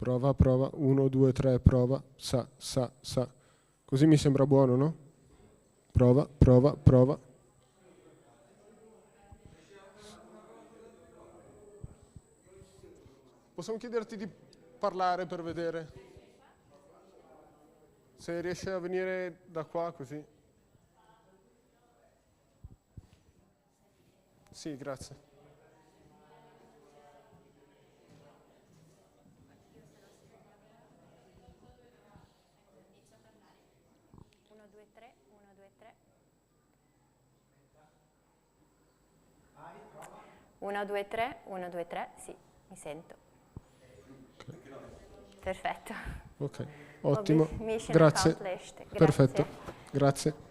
Prova, prova, 1, 2, 3, prova, sa, sa, sa. Così mi sembra buono, no? Prova, prova, prova. Possiamo chiederti di parlare per vedere? Se riesci a venire da qua così. Sì, grazie. Uno, due, tre, sì, mi sento. Perfetto. Ok, ottimo. Mission Grazie. accomplished. Grazie. Perfetto. Grazie.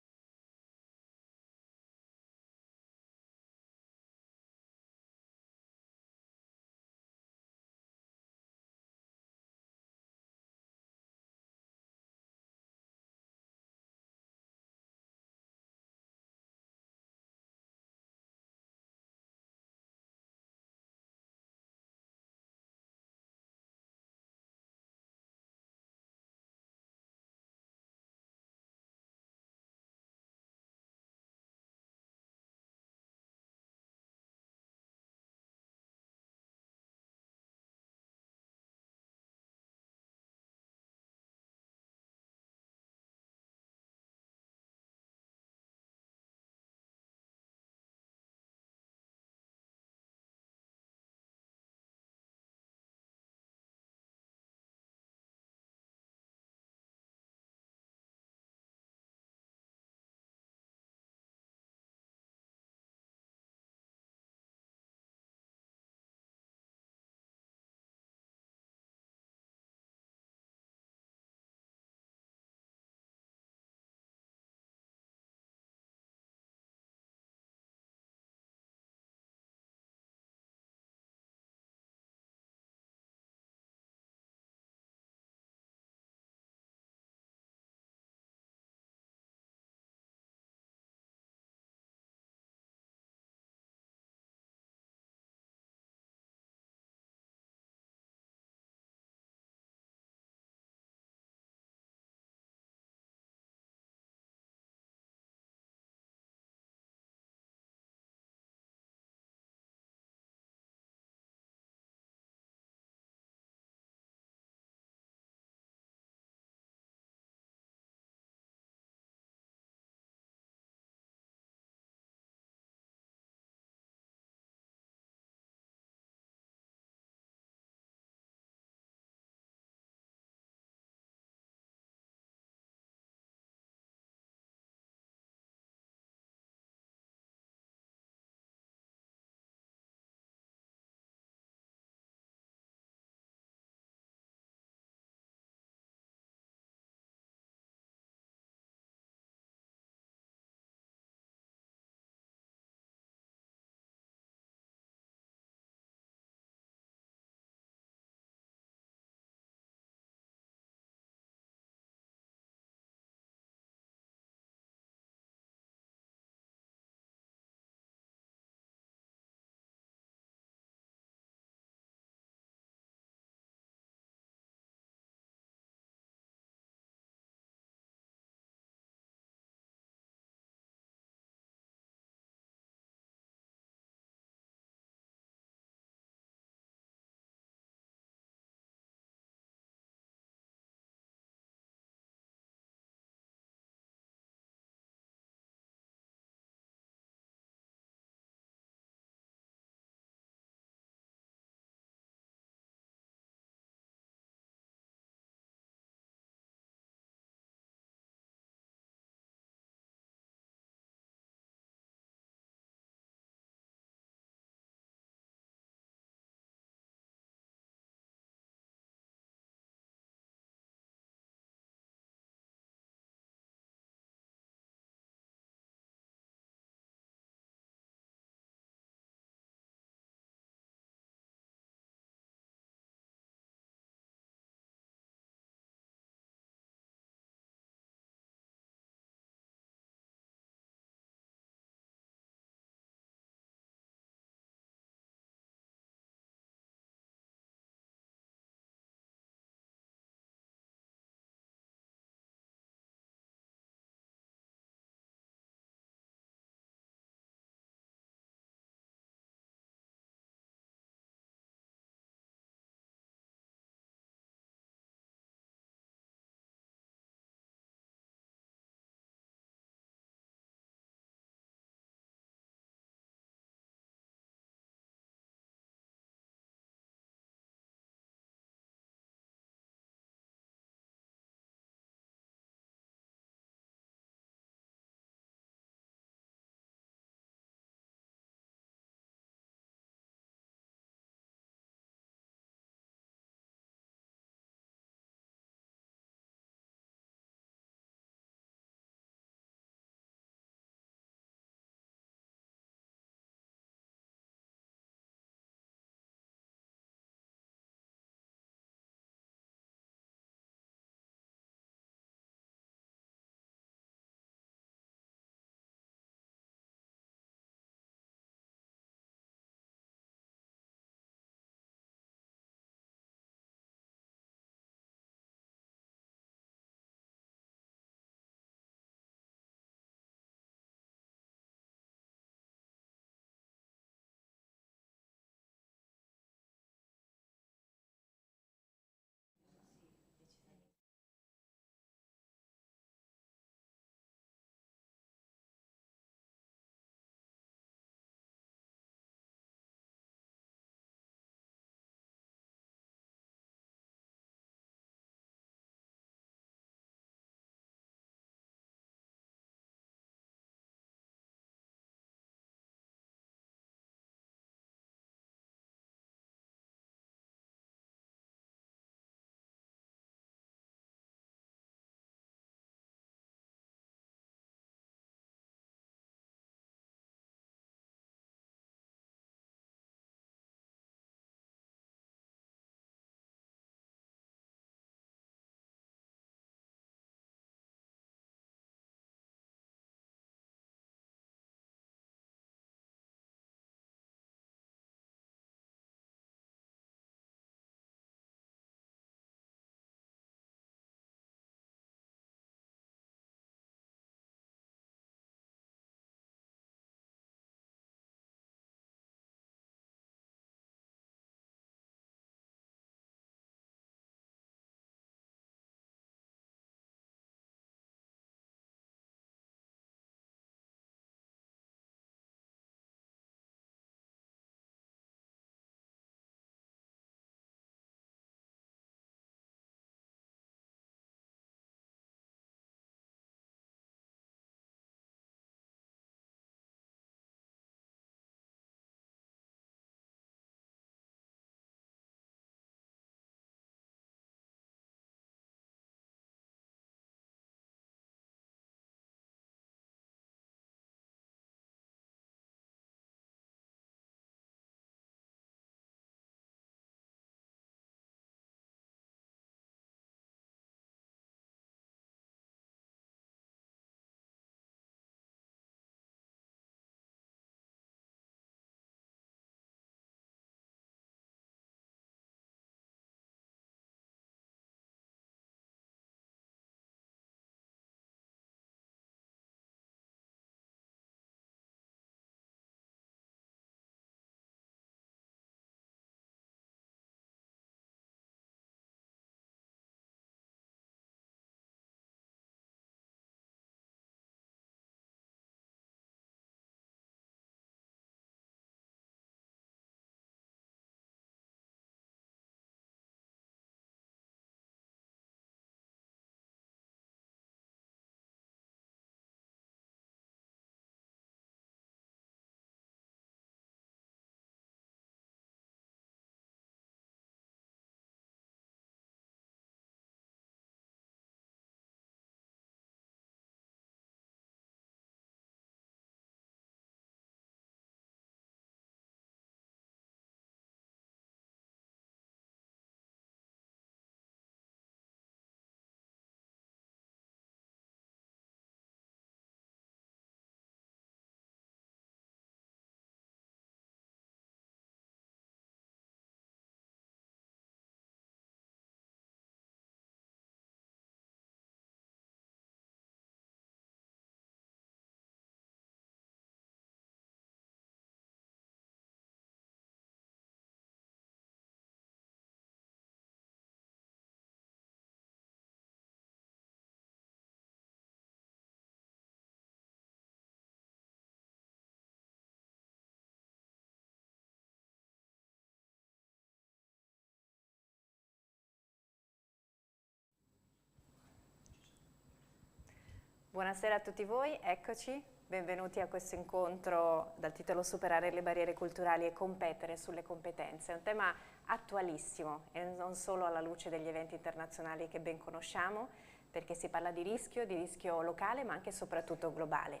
Buonasera a tutti voi, eccoci, benvenuti a questo incontro dal titolo Superare le barriere culturali e competere sulle competenze. È un tema attualissimo e non solo alla luce degli eventi internazionali che ben conosciamo, perché si parla di rischio locale ma anche e soprattutto globale.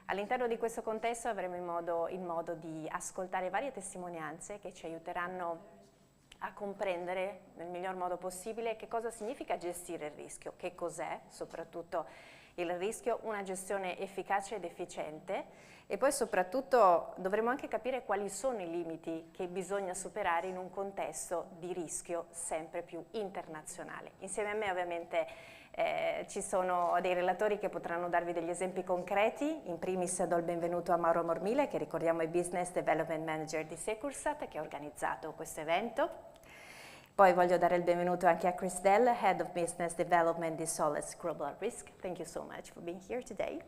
All'interno di questo contesto avremo il modo di ascoltare varie testimonianze che ci aiuteranno a comprendere nel miglior modo possibile che cosa significa gestire il rischio, che cos'è soprattutto il rischio, una gestione efficace ed efficiente, e poi soprattutto dovremo anche capire quali sono i limiti che bisogna superare in un contesto di rischio sempre più internazionale. Insieme a me ovviamente ci sono dei relatori che potranno darvi degli esempi concreti. In primis do il benvenuto a Mauro Mormile, che ricordiamo è Business Development Manager di Secursat, che ha organizzato questo evento. Poi voglio dare il benvenuto anche a Chris Dell, Head of Business Development di Solace Global Risk. Thank you so much for being here today.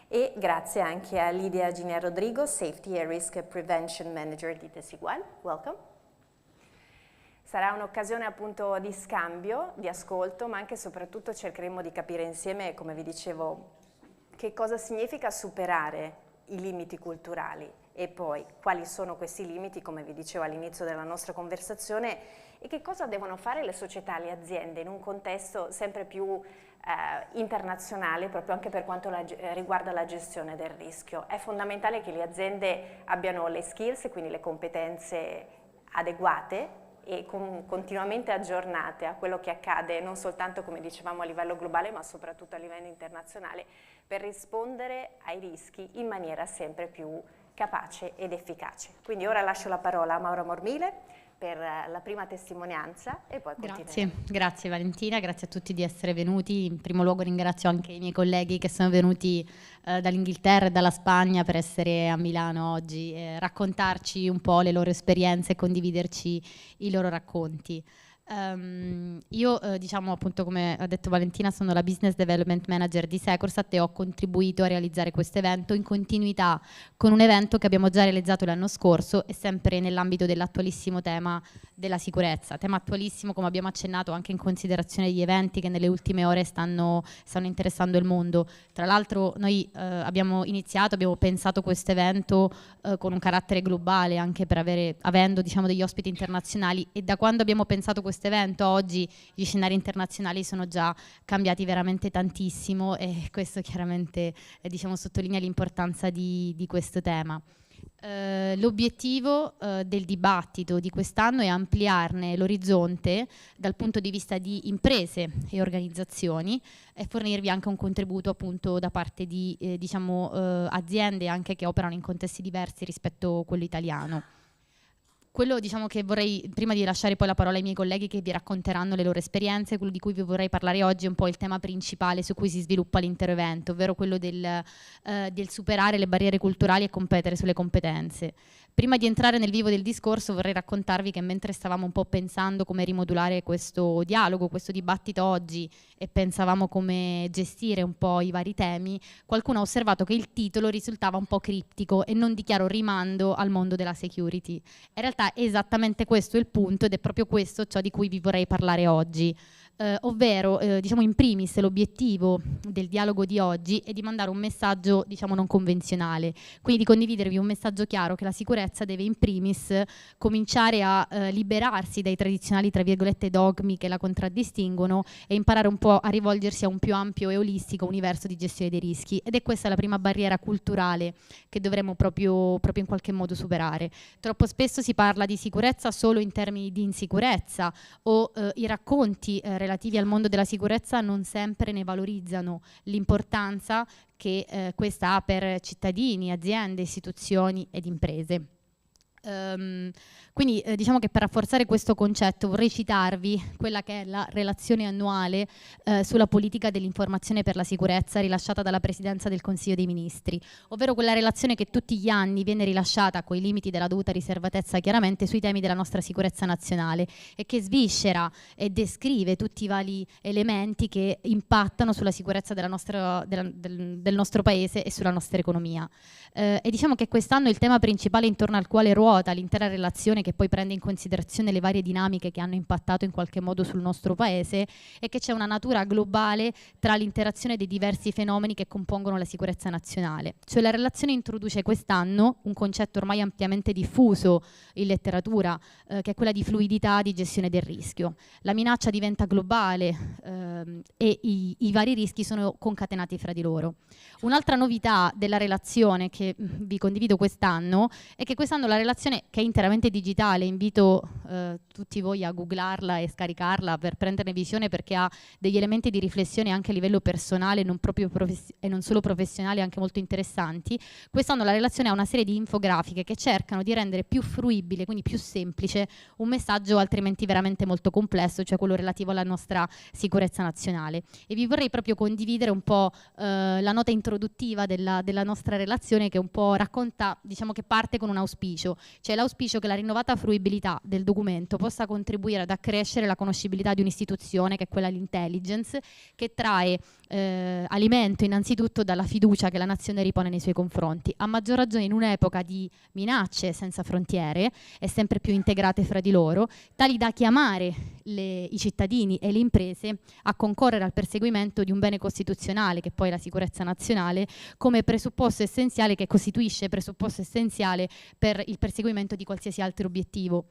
E grazie anche a Lidia Giner Rodrigo, Safety and Risk Prevention Manager di Desigual. Welcome. Sarà un'occasione appunto di scambio, di ascolto, ma anche e soprattutto cercheremo di capire insieme, come vi dicevo, che cosa significa superare i limiti culturali e poi quali sono questi limiti, come vi dicevo all'inizio della nostra conversazione, e che cosa devono fare le società, le aziende in un contesto sempre più internazionale, proprio anche per quanto riguarda la gestione del rischio. È fondamentale che le aziende abbiano le skills, quindi le competenze adeguate e continuamente aggiornate a quello che accade non soltanto, come dicevamo, a livello globale, ma soprattutto a livello internazionale, per rispondere ai rischi in maniera sempre più capace ed efficace. Quindi ora lascio la parola a Mauro Mormile per la prima testimonianza e poi continueremo. Grazie Valentina, grazie a tutti di essere venuti. In primo luogo ringrazio anche i miei colleghi che sono venuti dall'Inghilterra e dalla Spagna per essere a Milano oggi e raccontarci un po' le loro esperienze e condividerci i loro racconti. Io diciamo appunto, come ha detto Valentina, sono la Business Development Manager di Secursat e ho contribuito a realizzare questo evento in continuità con un evento che abbiamo già realizzato l'anno scorso e sempre nell'ambito dell'attualissimo tema della sicurezza, tema attualissimo come abbiamo accennato anche in considerazione degli eventi che nelle ultime ore stanno interessando il mondo. Tra l'altro noi abbiamo pensato questo evento con un carattere globale, anche per avendo diciamo degli ospiti internazionali, e da quando abbiamo pensato questo evento oggi gli scenari internazionali sono già cambiati veramente tantissimo e questo chiaramente diciamo sottolinea l'importanza di questo tema. L'obiettivo del dibattito di quest'anno è ampliarne l'orizzonte dal punto di vista di imprese e organizzazioni e fornirvi anche un contributo appunto da parte di aziende anche che operano in contesti diversi rispetto a quello italiano. Quello diciamo che vorrei, prima di lasciare poi la parola ai miei colleghi che vi racconteranno le loro esperienze, quello di cui vi vorrei parlare oggi è un po' il tema principale su cui si sviluppa l'intero evento, ovvero quello del superare le barriere culturali e competere sulle competenze. Prima di entrare nel vivo del discorso vorrei raccontarvi che mentre stavamo un po' pensando come rimodulare questo dialogo, questo dibattito oggi e pensavamo come gestire un po' i vari temi, qualcuno ha osservato che il titolo risultava un po' criptico e non di chiaro rimando al mondo della security. In realtà è esattamente questo il punto ed è proprio questo ciò di cui vi vorrei parlare oggi. Ovvero diciamo in primis l'obiettivo del dialogo di oggi è di mandare un messaggio diciamo non convenzionale, quindi di condividervi un messaggio chiaro che la sicurezza deve in primis cominciare a liberarsi dai tradizionali tra virgolette dogmi che la contraddistinguono e imparare un po' a rivolgersi a un più ampio e olistico universo di gestione dei rischi, ed è questa la prima barriera culturale che dovremo proprio in qualche modo superare. Troppo spesso si parla di sicurezza solo in termini di insicurezza o i racconti relativi al mondo della sicurezza non sempre ne valorizzano l'importanza che questa ha per cittadini, aziende, istituzioni ed imprese. Quindi diciamo che per rafforzare questo concetto vorrei citarvi quella che è la relazione annuale sulla politica dell'informazione per la sicurezza rilasciata dalla Presidenza del Consiglio dei Ministri, ovvero quella relazione che tutti gli anni viene rilasciata coi limiti della dovuta riservatezza chiaramente sui temi della nostra sicurezza nazionale e che sviscera e descrive tutti i vari elementi che impattano sulla sicurezza del nostro paese e sulla nostra economia. E diciamo che quest'anno il tema principale intorno al quale ruota ruota l'intera relazione, che poi prende in considerazione le varie dinamiche che hanno impattato in qualche modo sul nostro paese, e che c'è una natura globale tra l'interazione dei diversi fenomeni che compongono la sicurezza nazionale. Cioè la relazione introduce quest'anno un concetto ormai ampiamente diffuso in letteratura, che è quella di fluidità di gestione del rischio. La minaccia diventa globale e i vari rischi sono concatenati fra di loro. Un'altra novità della relazione che vi condivido quest'anno è che quest'anno la relazione, che è interamente digitale, invito tutti voi a googlarla e scaricarla per prenderne visione, perché ha degli elementi di riflessione anche a livello personale, non proprio e non solo professionale, anche molto interessanti. Quest'anno la relazione ha una serie di infografiche che cercano di rendere più fruibile, quindi più semplice, un messaggio altrimenti veramente molto complesso, cioè quello relativo alla nostra sicurezza nazionale. E vi vorrei proprio condividere un po' la nota introduttiva della nostra relazione, che un po' racconta, diciamo che parte con un auspicio, cioè l'auspicio che la rinnovata fruibilità del documento possa contribuire ad accrescere la conoscibilità di un'istituzione, che è quella dell'intelligence, che trae alimento innanzitutto dalla fiducia che la nazione ripone nei suoi confronti, a maggior ragione in un'epoca di minacce senza frontiere e sempre più integrate fra di loro, tali da chiamare i cittadini e le imprese a concorrere al perseguimento di un bene costituzionale, che è poi la sicurezza nazionale, come presupposto essenziale, che costituisce presupposto essenziale per il perseguimento di qualsiasi altro obiettivo.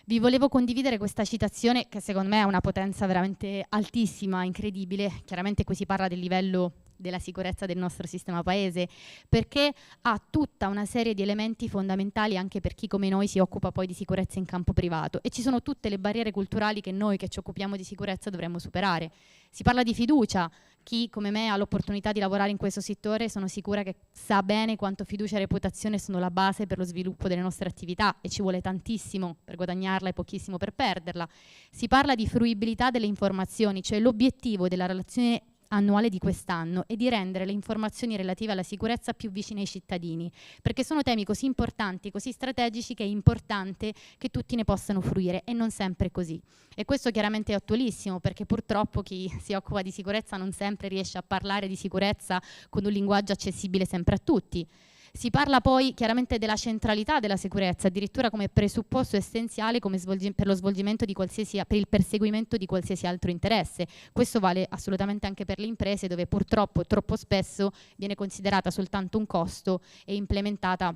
Vi volevo condividere questa citazione, che secondo me ha una potenza veramente altissima, incredibile. Chiaramente qui si parla del livello della sicurezza del nostro sistema paese, perché ha tutta una serie di elementi fondamentali anche per chi come noi si occupa poi di sicurezza in campo privato, e ci sono tutte le barriere culturali che noi che ci occupiamo di sicurezza dovremmo superare. Si parla di fiducia. Chi come me ha l'opportunità di lavorare in questo settore sono sicura che sa bene quanto fiducia e reputazione sono la base per lo sviluppo delle nostre attività, e ci vuole tantissimo per guadagnarla e pochissimo per perderla. Si parla di fruibilità delle informazioni, cioè l'obiettivo della relazione annuale di quest'anno è di rendere le informazioni relative alla sicurezza più vicine ai cittadini, perché sono temi così importanti, così strategici, che è importante che tutti ne possano fruire, e non sempre è così. E questo chiaramente è attualissimo, perché purtroppo chi si occupa di sicurezza non sempre riesce a parlare di sicurezza con un linguaggio accessibile sempre a tutti. Si parla poi chiaramente della centralità della sicurezza, addirittura come presupposto essenziale per lo svolgimento per il perseguimento di qualsiasi altro interesse. Questo vale assolutamente anche per le imprese, dove purtroppo troppo spesso viene considerata soltanto un costo e implementata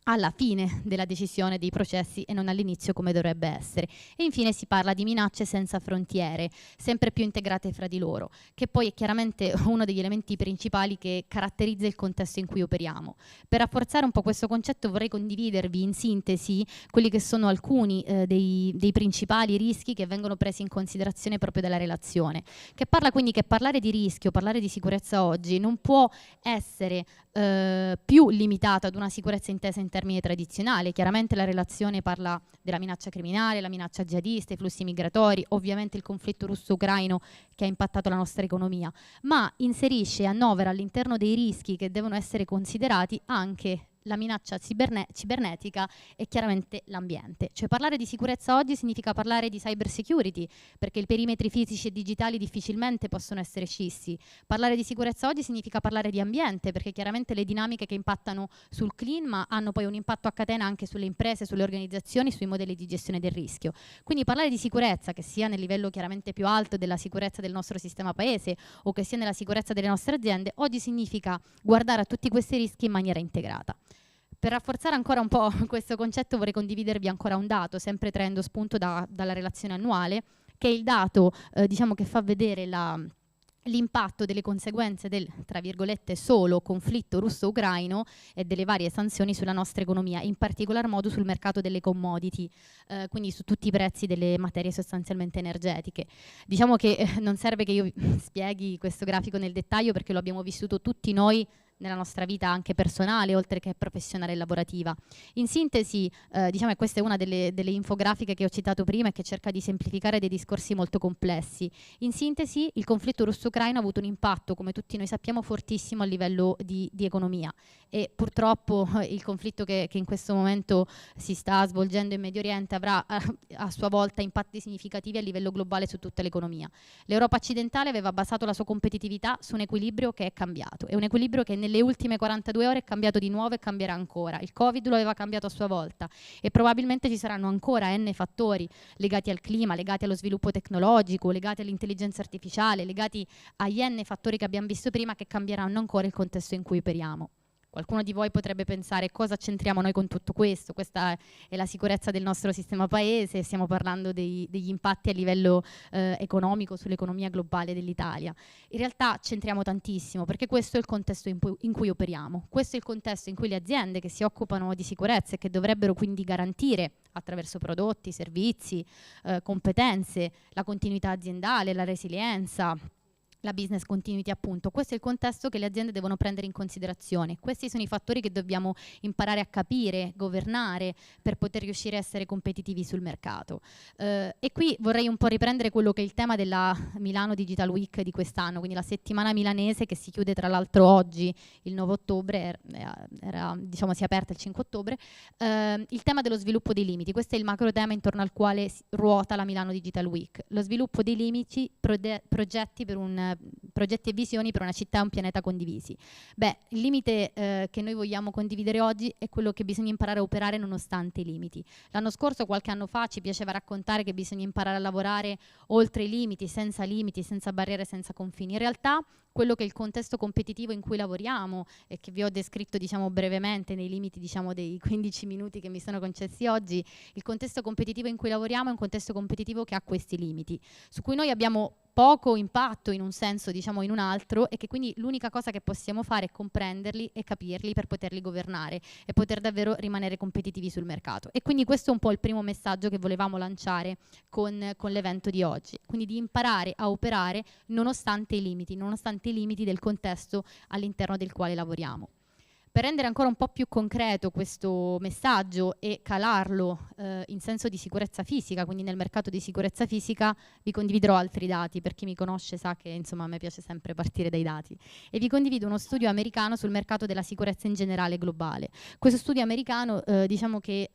alla fine della decisione dei processi e non all'inizio, come dovrebbe essere. E infine si parla di minacce senza frontiere, sempre più integrate fra di loro, che poi è chiaramente uno degli elementi principali che caratterizza il contesto in cui operiamo. Per rafforzare un po' questo concetto vorrei condividervi in sintesi quelli che sono alcuni dei principali rischi che vengono presi in considerazione proprio dalla relazione, che parla quindi che parlare di rischio, parlare di sicurezza oggi non può essere più limitata ad una sicurezza intesa in termini tradizionali. Chiaramente la relazione parla della minaccia criminale, la minaccia jihadista, i flussi migratori, ovviamente il conflitto russo-ucraino che ha impattato la nostra economia, ma inserisce e annovera all'interno dei rischi che devono essere considerati anche la minaccia cibernetica e chiaramente l'ambiente. Cioè parlare di sicurezza oggi significa parlare di cyber security, perché i perimetri fisici e digitali difficilmente possono essere scissi. Parlare di sicurezza oggi significa parlare di ambiente, perché chiaramente le dinamiche che impattano sul clima hanno poi un impatto a catena anche sulle imprese, sulle organizzazioni, sui modelli di gestione del rischio. Quindi parlare di sicurezza, che sia nel livello chiaramente più alto della sicurezza del nostro sistema paese o che sia nella sicurezza delle nostre aziende, oggi significa guardare a tutti questi rischi in maniera integrata. Per rafforzare ancora un po' questo concetto vorrei condividervi ancora un dato, sempre traendo spunto dalla relazione annuale, che è il dato diciamo che fa vedere l'impatto delle conseguenze del, tra virgolette, solo conflitto russo-ucraino e delle varie sanzioni sulla nostra economia, in particolar modo sul mercato delle commodity, quindi su tutti i prezzi delle materie sostanzialmente energetiche. Diciamo che non serve che io spieghi questo grafico nel dettaglio, perché lo abbiamo vissuto tutti noi nella nostra vita anche personale, oltre che professionale e lavorativa. In sintesi, diciamo che questa è una delle infografiche che ho citato prima e che cerca di semplificare dei discorsi molto complessi. In sintesi, il conflitto russo-ucraino ha avuto un impatto, come tutti noi sappiamo, fortissimo a livello di economia, e purtroppo il conflitto che in questo momento si sta svolgendo in Medio Oriente avrà a sua volta impatti significativi a livello globale su tutta l'economia. L'Europa occidentale aveva basato la sua competitività su un equilibrio che è cambiato, è un equilibrio che nelle ultime 42 ore è cambiato di nuovo e cambierà ancora. Il Covid lo aveva cambiato a sua volta e probabilmente ci saranno ancora n fattori legati al clima, legati allo sviluppo tecnologico, legati all'intelligenza artificiale, legati agli n fattori che abbiamo visto prima, che cambieranno ancora il contesto in cui operiamo. Qualcuno di voi potrebbe pensare: cosa c'entriamo noi con tutto questo? Questa è la sicurezza del nostro sistema paese, stiamo parlando degli impatti a livello economico sull'economia globale dell'Italia. In realtà c'entriamo tantissimo, perché questo è il contesto in cui operiamo, questo è il contesto in cui le aziende che si occupano di sicurezza e che dovrebbero quindi garantire attraverso prodotti, servizi, competenze, la continuità aziendale, la resilienza, la business continuity, appunto. Questo è il contesto che le aziende devono prendere in considerazione. Questi sono i fattori che dobbiamo imparare a capire, governare, per poter riuscire a essere competitivi sul mercato. E qui vorrei un po' riprendere quello che è il tema della Milano Digital Week di quest'anno, quindi la settimana milanese, che si chiude tra l'altro oggi, il 9 ottobre, diciamo si è aperta il 5 ottobre, il tema dello sviluppo dei limiti. Questo è il macro tema intorno al quale ruota la Milano Digital Week. Lo sviluppo dei limiti, progetti e visioni per una città e un pianeta condivisi. Beh, il limite che noi vogliamo condividere oggi è quello che bisogna imparare a operare nonostante i limiti. L'anno scorso, qualche anno fa, ci piaceva raccontare che bisogna imparare a lavorare oltre i limiti, senza barriere, senza confini. In realtà quello che è il contesto competitivo in cui lavoriamo e che vi ho descritto, diciamo, brevemente nei limiti, diciamo, dei 15 minuti che mi sono concessi oggi, il contesto competitivo in cui lavoriamo è un contesto competitivo che ha questi limiti, su cui noi abbiamo poco impatto in un senso, diciamo in un altro, e che quindi l'unica cosa che possiamo fare è comprenderli e capirli per poterli governare e poter davvero rimanere competitivi sul mercato. E quindi questo è un po' il primo messaggio che volevamo lanciare con l'evento di oggi, quindi di imparare a operare nonostante i limiti del contesto all'interno del quale lavoriamo. Per rendere ancora un po' più concreto questo messaggio e calarlo in senso di sicurezza fisica, quindi nel mercato di sicurezza fisica, vi condividerò altri dati. Per chi mi conosce sa che insomma a me piace sempre partire dai dati, e vi condivido uno studio americano sul mercato della sicurezza in generale globale. Questo studio americano diciamo che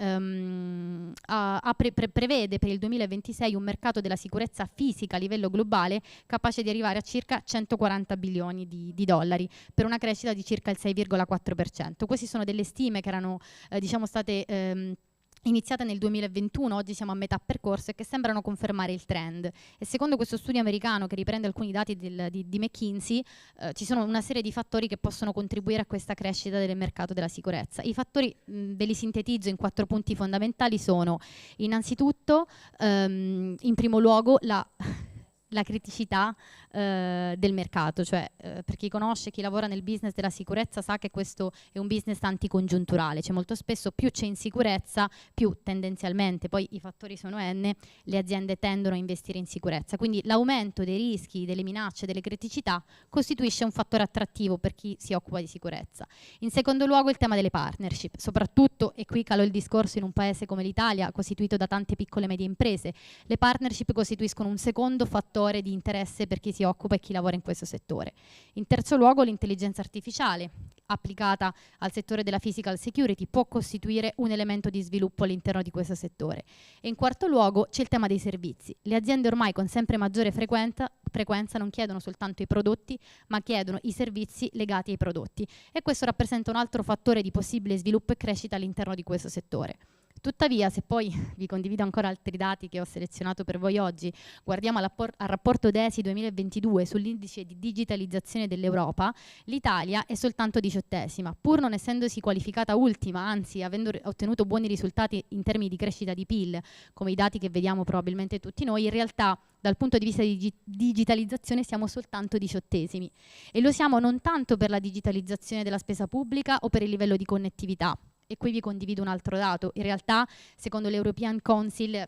prevede per il 2026 un mercato della sicurezza fisica a livello globale capace di arrivare a circa 140 bilioni di dollari, per una crescita di circa il 6,4%. Queste sono delle stime che erano diciamo state iniziate nel 2021, oggi siamo a metà percorso, e che sembrano confermare il trend. E secondo questo studio americano, che riprende alcuni dati di McKinsey, ci sono una serie di fattori che possono contribuire a questa crescita del mercato della sicurezza. I fattori ve li sintetizzo in 4 punti fondamentali: sono innanzitutto in primo luogo la criticità del mercato, cioè per chi conosce, chi lavora nel business della sicurezza sa che questo è un business anticongiunturale, cioè molto spesso più c'è insicurezza, più tendenzialmente, poi i fattori sono n, le aziende tendono a investire in sicurezza, quindi l'aumento dei rischi, delle minacce, delle criticità costituisce un fattore attrattivo per chi si occupa di sicurezza. In secondo luogo il tema delle partnership, soprattutto, e qui calo il discorso, in un paese come l'Italia costituito da tante piccole e medie imprese, le partnership costituiscono un secondo fattore di interesse per chi si occupa e chi lavora in questo settore. In terzo luogo l'intelligenza artificiale, applicata al settore della physical security, può costituire un elemento di sviluppo all'interno di questo settore. E in quarto luogo c'è il tema dei servizi. Le aziende ormai con sempre maggiore frequenza non chiedono soltanto i prodotti, ma chiedono i servizi legati ai prodotti, e questo rappresenta un altro fattore di possibile sviluppo e crescita all'interno di questo settore. Tuttavia, se poi vi condivido ancora altri dati che ho selezionato per voi oggi, guardiamo al rapporto DESI 2022 sull'indice di digitalizzazione dell'Europa, l'Italia è soltanto 18esima, pur non essendosi qualificata ultima, anzi avendo ottenuto buoni risultati in termini di crescita di PIL, come i dati che vediamo probabilmente tutti noi. In realtà dal punto di vista di digitalizzazione siamo soltanto 18esimi, e lo siamo non tanto per la digitalizzazione della spesa pubblica o per il livello di connettività. E qui vi condivido un altro dato. In realtà, secondo l'European Council,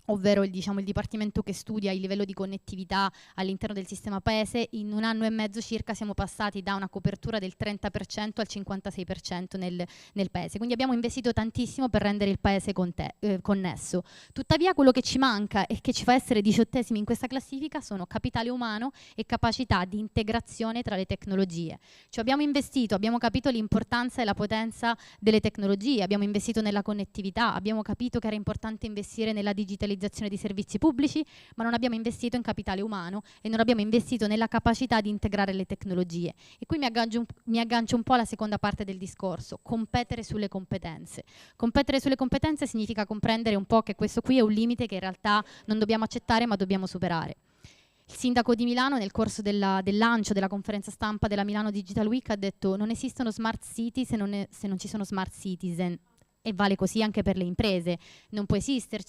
ovvero il dipartimento che studia il livello di connettività all'interno del sistema paese, in 1 anno e mezzo circa siamo passati da una copertura del 30% al 56% nel paese. Quindi abbiamo investito tantissimo per rendere il paese connesso. Tuttavia quello che ci manca e che ci fa essere 18esimi in questa classifica sono capitale umano e capacità di integrazione tra le tecnologie. Cioè abbiamo capito l'importanza e la potenza delle tecnologie, abbiamo investito nella connettività, abbiamo capito che era importante investire nella digitalizzazione realizzazione di servizi pubblici, ma non abbiamo investito in capitale umano e non abbiamo investito nella capacità di integrare le tecnologie. E qui mi aggancio un po' alla seconda parte del discorso, competere sulle competenze. Competere sulle competenze significa comprendere un po' che questo qui è un limite che in realtà non dobbiamo accettare ma dobbiamo superare. Il sindaco di Milano nel corso del lancio della conferenza stampa della Milano Digital Week ha detto: non esistono smart city se non ci sono smart citizen. E vale così anche per le imprese. Non può esistere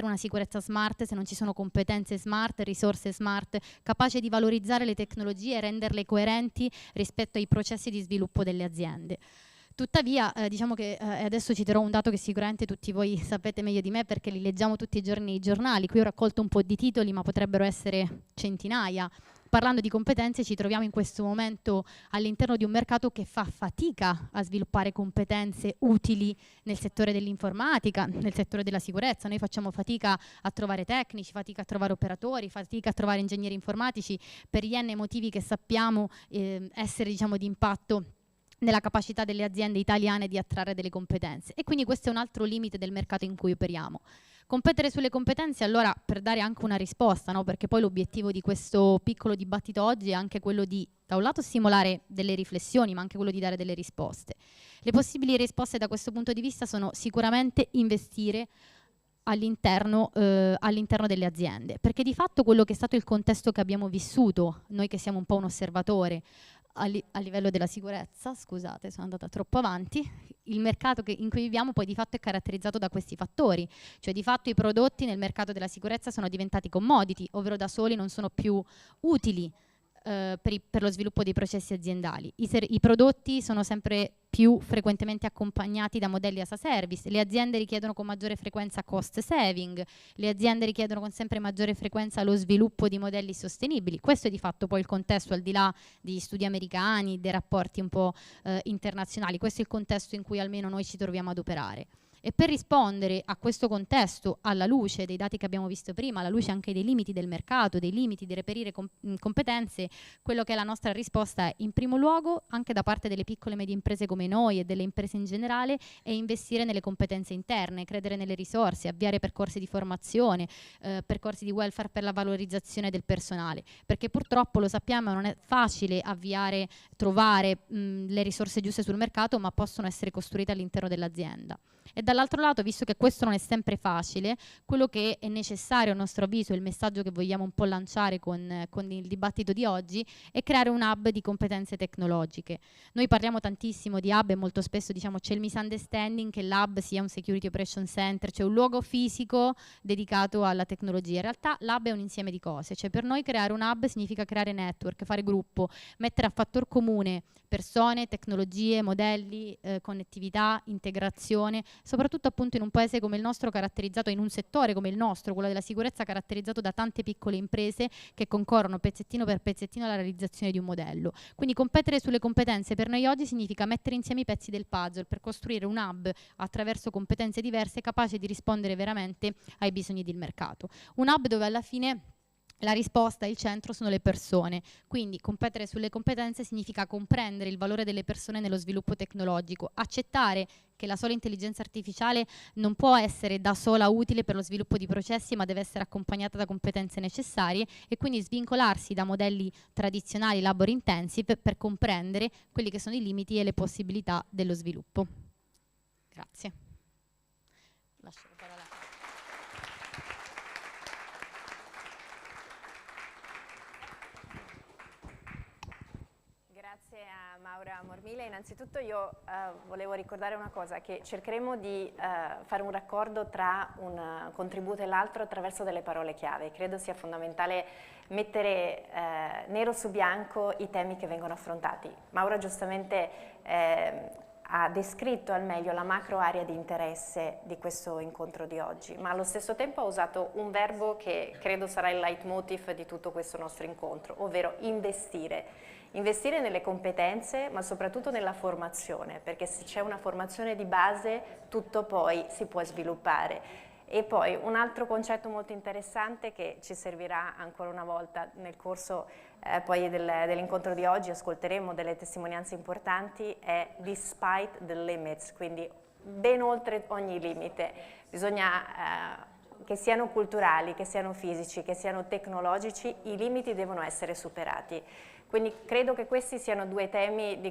una sicurezza smart se non ci sono competenze smart, risorse smart, capaci di valorizzare le tecnologie e renderle coerenti rispetto ai processi di sviluppo delle aziende. Tuttavia, diciamo che adesso citerò un dato che sicuramente tutti voi sapete meglio di me perché li leggiamo tutti i giorni nei giornali. Qui ho raccolto un po' di titoli, ma potrebbero essere centinaia. Parlando di competenze, ci troviamo in questo momento all'interno di un mercato che fa fatica a sviluppare competenze utili nel settore dell'informatica, nel settore della sicurezza. Noi facciamo fatica a trovare tecnici, fatica a trovare operatori, fatica a trovare ingegneri informatici per gli n motivi che sappiamo essere, diciamo, di impatto nella capacità delle aziende italiane di attrarre delle competenze. E quindi questo è un altro limite del mercato in cui operiamo. Competere sulle competenze, allora, per dare anche una risposta, no? Perché poi l'obiettivo di questo piccolo dibattito oggi è anche quello di, da un lato, stimolare delle riflessioni, ma anche quello di dare delle risposte. Le possibili risposte da questo punto di vista sono sicuramente investire all'interno delle aziende, perché di fatto quello che è stato il contesto che abbiamo vissuto, noi che siamo un po' un osservatore a livello della sicurezza, scusate sono andata troppo avanti, il mercato in cui viviamo poi di fatto è caratterizzato da questi fattori, cioè di fatto i prodotti nel mercato della sicurezza sono diventati commodity, ovvero da soli non sono più utili per lo sviluppo dei processi aziendali. I prodotti sono sempre più frequentemente accompagnati da modelli as a service, le aziende richiedono con maggiore frequenza cost saving, le aziende richiedono con sempre maggiore frequenza lo sviluppo di modelli sostenibili. Questo è di fatto poi il contesto, al di là degli studi americani, dei rapporti un po' internazionali, questo è il contesto in cui almeno noi ci troviamo ad operare. E per rispondere a questo contesto, alla luce dei dati che abbiamo visto prima, alla luce anche dei limiti del mercato, dei limiti di reperire competenze, quello che è la nostra risposta è, in primo luogo, anche da parte delle piccole e medie imprese come noi e delle imprese in generale, è investire nelle competenze interne, credere nelle risorse, avviare percorsi di formazione, percorsi di welfare per la valorizzazione del personale, perché purtroppo, lo sappiamo, non è facile trovare le risorse giuste sul mercato, ma possono essere costruite all'interno dell'azienda. E dall'altro lato, visto che questo non è sempre facile, quello che è necessario a nostro avviso, il messaggio che vogliamo un po' lanciare con il dibattito di oggi, è creare un hub di competenze tecnologiche. Noi parliamo tantissimo di hub e molto spesso diciamo c'è il misunderstanding che l'hub sia un security operation center, cioè un luogo fisico dedicato alla tecnologia. In realtà l'hub è un insieme di cose, cioè per noi creare un hub significa creare network, fare gruppo, mettere a fattor comune persone, tecnologie, modelli, connettività, integrazione, soprattutto appunto in un paese come il nostro, caratterizzato, in un settore come il nostro, quello della sicurezza, caratterizzato da tante piccole imprese che concorrono pezzettino per pezzettino alla realizzazione di un modello. Quindi competere sulle competenze per noi oggi significa mettere insieme i pezzi del puzzle per costruire un hub attraverso competenze diverse capace di rispondere veramente ai bisogni del mercato. Un hub dove alla fine la risposta, il centro sono le persone, quindi competere sulle competenze significa comprendere il valore delle persone nello sviluppo tecnologico, accettare che la sola intelligenza artificiale non può essere da sola utile per lo sviluppo di processi, ma deve essere accompagnata da competenze necessarie e quindi svincolarsi da modelli tradizionali labor intensive per comprendere quelli che sono i limiti e le possibilità dello sviluppo. Grazie. Lascio la parola. Grazie a Maura Mormile. Innanzitutto io volevo ricordare una cosa, che cercheremo di fare un raccordo tra un contributo e l'altro attraverso delle parole chiave. Credo sia fondamentale mettere nero su bianco i temi che vengono affrontati. Maura giustamente ha descritto al meglio la macro area di interesse di questo incontro di oggi, ma allo stesso tempo ha usato un verbo che credo sarà il leitmotiv di tutto questo nostro incontro, ovvero investire. Investire nelle competenze, ma soprattutto nella formazione, perché se c'è una formazione di base, tutto poi si può sviluppare. E poi un altro concetto molto interessante che ci servirà ancora una volta nel corso poi dell'incontro di oggi, ascolteremo delle testimonianze importanti, è despite the limits, quindi ben oltre ogni limite. Bisogna che siano culturali, che siano fisici, che siano tecnologici, i limiti devono essere superati. Quindi credo che questi siano due temi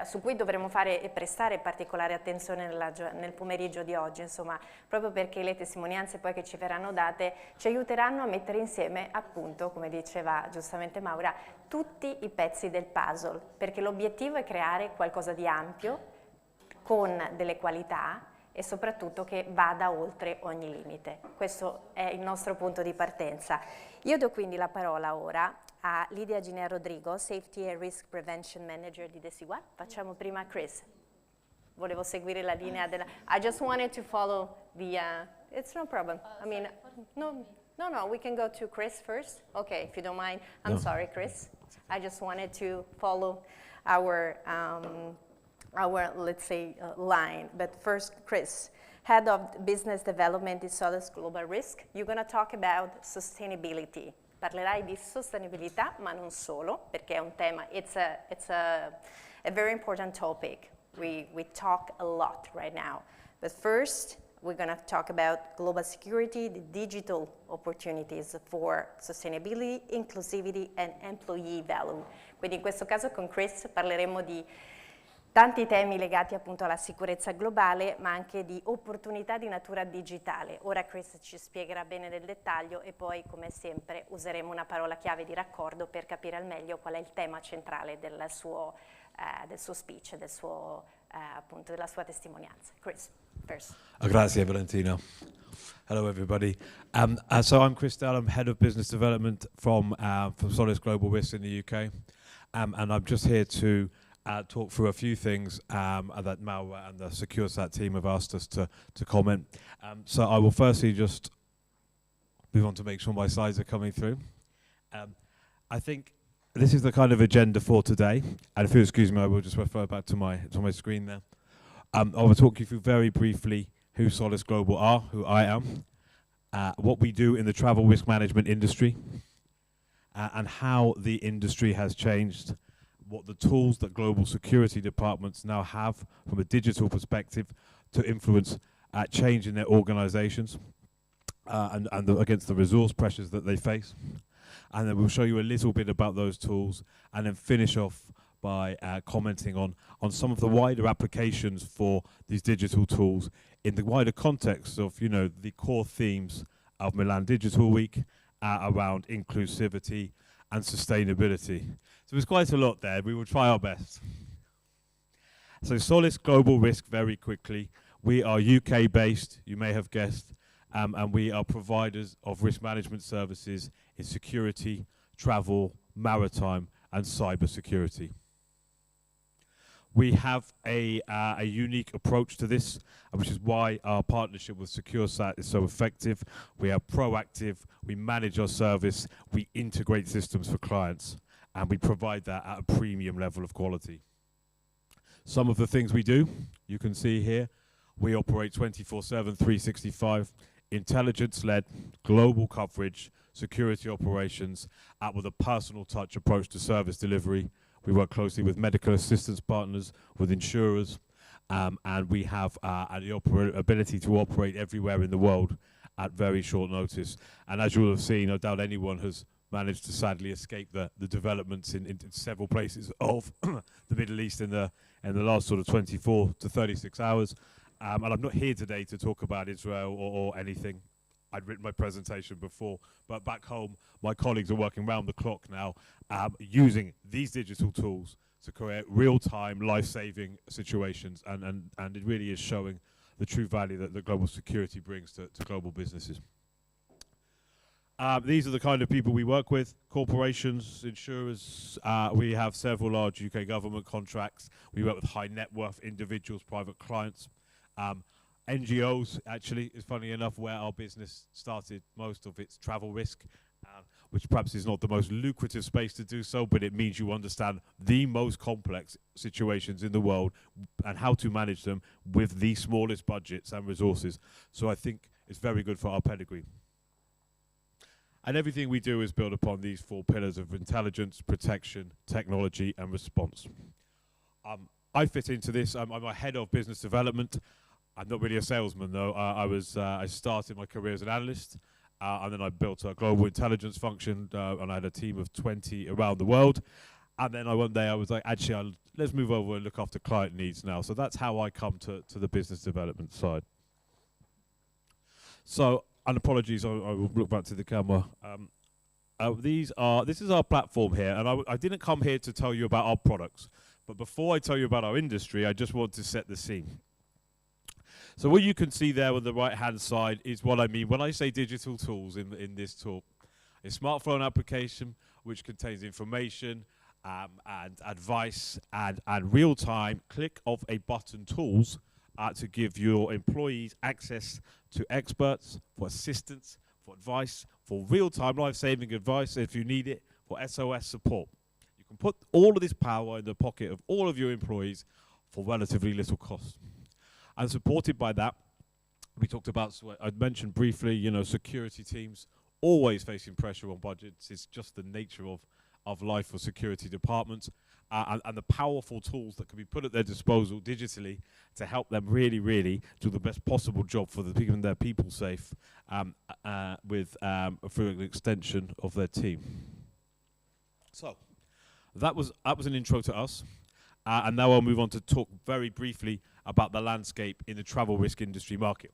su cui dovremo fare e prestare particolare attenzione nel pomeriggio di oggi, insomma, proprio perché le testimonianze poi che ci verranno date ci aiuteranno a mettere insieme, appunto, come diceva giustamente Maura, tutti i pezzi del puzzle, perché l'obiettivo è creare qualcosa di ampio, con delle qualità e soprattutto che vada oltre ogni limite. Questo è il nostro punto di partenza. Io do quindi la parola ora a Lidia Ginea Rodrigo, Safety and Risk Prevention Manager di Desigual. Facciamo prima Chris. Volevo seguire la linea della... I just wanted to follow the... it's no problem. I mean, no, we can go to Chris first. Okay, if you don't mind. I'm sorry, Chris. I just wanted to follow our let's say, line. But first, Chris, Head of Business Development at S.R.L Global Risk. You're going to talk about sustainability. Parlerai di sostenibilità, ma non solo, perché è un tema, it's a very important topic. We talk a lot right now. But first, we're going to talk about global security, the digital opportunities for sustainability, inclusivity, and employee value. Quindi in questo caso con Chris parleremo di tanti temi legati appunto alla sicurezza globale, ma anche di opportunità di natura digitale. Ora Chris ci spiegherà bene nel dettaglio e poi, come sempre, useremo una parola chiave di raccordo per capire al meglio qual è il tema centrale del suo speech, appunto della sua testimonianza. Chris, first. Grazie, Valentina. Hello, everybody. So I'm Chris Dell. I'm Head of Business Development from S.R.L Global Risk in the UK. And I'm just here to talk through a few things that Maura and the SecureSat team have asked us to comment. So I will firstly just move on to make sure my slides are coming through. I think this is the kind of agenda for today. And if you excuse me, I will just refer back to my screen there. I will talk you through very briefly who S.R.L Global are, who I am, what we do in the travel risk management industry, and how the industry has changed, what the tools that global security departments now have from a digital perspective to influence change in their organizations and against the resource pressures that they face. And then we'll show you a little bit about those tools and then finish off by commenting on some of the wider applications for these digital tools in the wider context of, you know, the core themes of Milan Digital Week around inclusivity and sustainability. So there's quite a lot there. We will try our best. So S.R.L Global Risk, very quickly. We are UK based, you may have guessed, and we are providers of risk management services in security, travel, maritime, and cyber security. We have a unique approach to this, which is why our partnership with SecureSat is so effective. We are proactive, we manage our service, we integrate systems for clients, and we provide that at a premium level of quality. Some of the things we do, you can see here, we operate 24/7, 365, intelligence-led, global coverage, security operations, with a personal touch approach to service delivery. We work closely with medical assistance partners, with insurers, and we have the ability to operate everywhere in the world at very short notice. And as you will have seen, no doubt anyone has managed to sadly escape the developments in several places of the Middle East in the last sort of 24 to 36 hours. And I'm not here today to talk about Israel or anything. I'd written my presentation before, but back home, my colleagues are working round the clock now, using these digital tools to create real-time, life-saving situations, and it really is showing the true value that the global security brings to global businesses. These are the kind of people we work with: corporations, insurers. We have several large UK government contracts. We work with high net worth individuals, private clients. NGOs, actually, is funny enough where our business started most of its travel risk, which perhaps is not the most lucrative space to do so, but it means you understand the most complex situations in the world and how to manage them with the smallest budgets and resources. So I think it's very good for our pedigree. And everything we do is built upon these four pillars of intelligence, protection, technology, and response. I fit into this. I'm a head of business development. I'm not really a salesman though. I started my career as an analyst, and then I built a global intelligence function, and I had a team of 20 around the world. And then one day I was like, actually, let's move over and look after client needs now. So that's how I come to the business development side. So, and apologies, I will look back to the camera. This is our platform here, and I didn't come here to tell you about our products, but before I tell you about our industry, I just want to set the scene. So what you can see there on the right-hand side is what I mean when I say digital tools in this talk. A smartphone application which contains information and advice and real-time click of a button tools to give your employees access to experts, for assistance, for advice, for real-time life-saving advice if you need it, for SOS support. You can put all of this power in the pocket of all of your employees for relatively little cost. And supported by that, we talked about, I mentioned briefly, you know, security teams always facing pressure on budgets. It's just the nature of life for security departments, and the powerful tools that can be put at their disposal digitally to help them really, really do the best possible job for keeping their people safe through an extension of their team. So that was an intro to us, and now I'll move on to talk very briefly about the landscape in the travel risk industry market,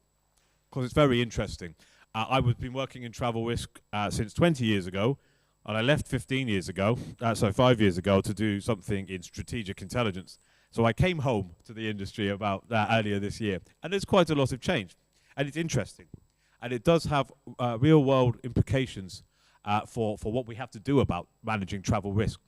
because it's very interesting. I've been working in travel risk since 20 years ago, and I left 15 years ago, 5 years ago, to do something in strategic intelligence. So I came home to the industry about earlier this year, and there's quite a lot of change, and it's interesting, and it does have real-world implications for what we have to do about managing travel risk.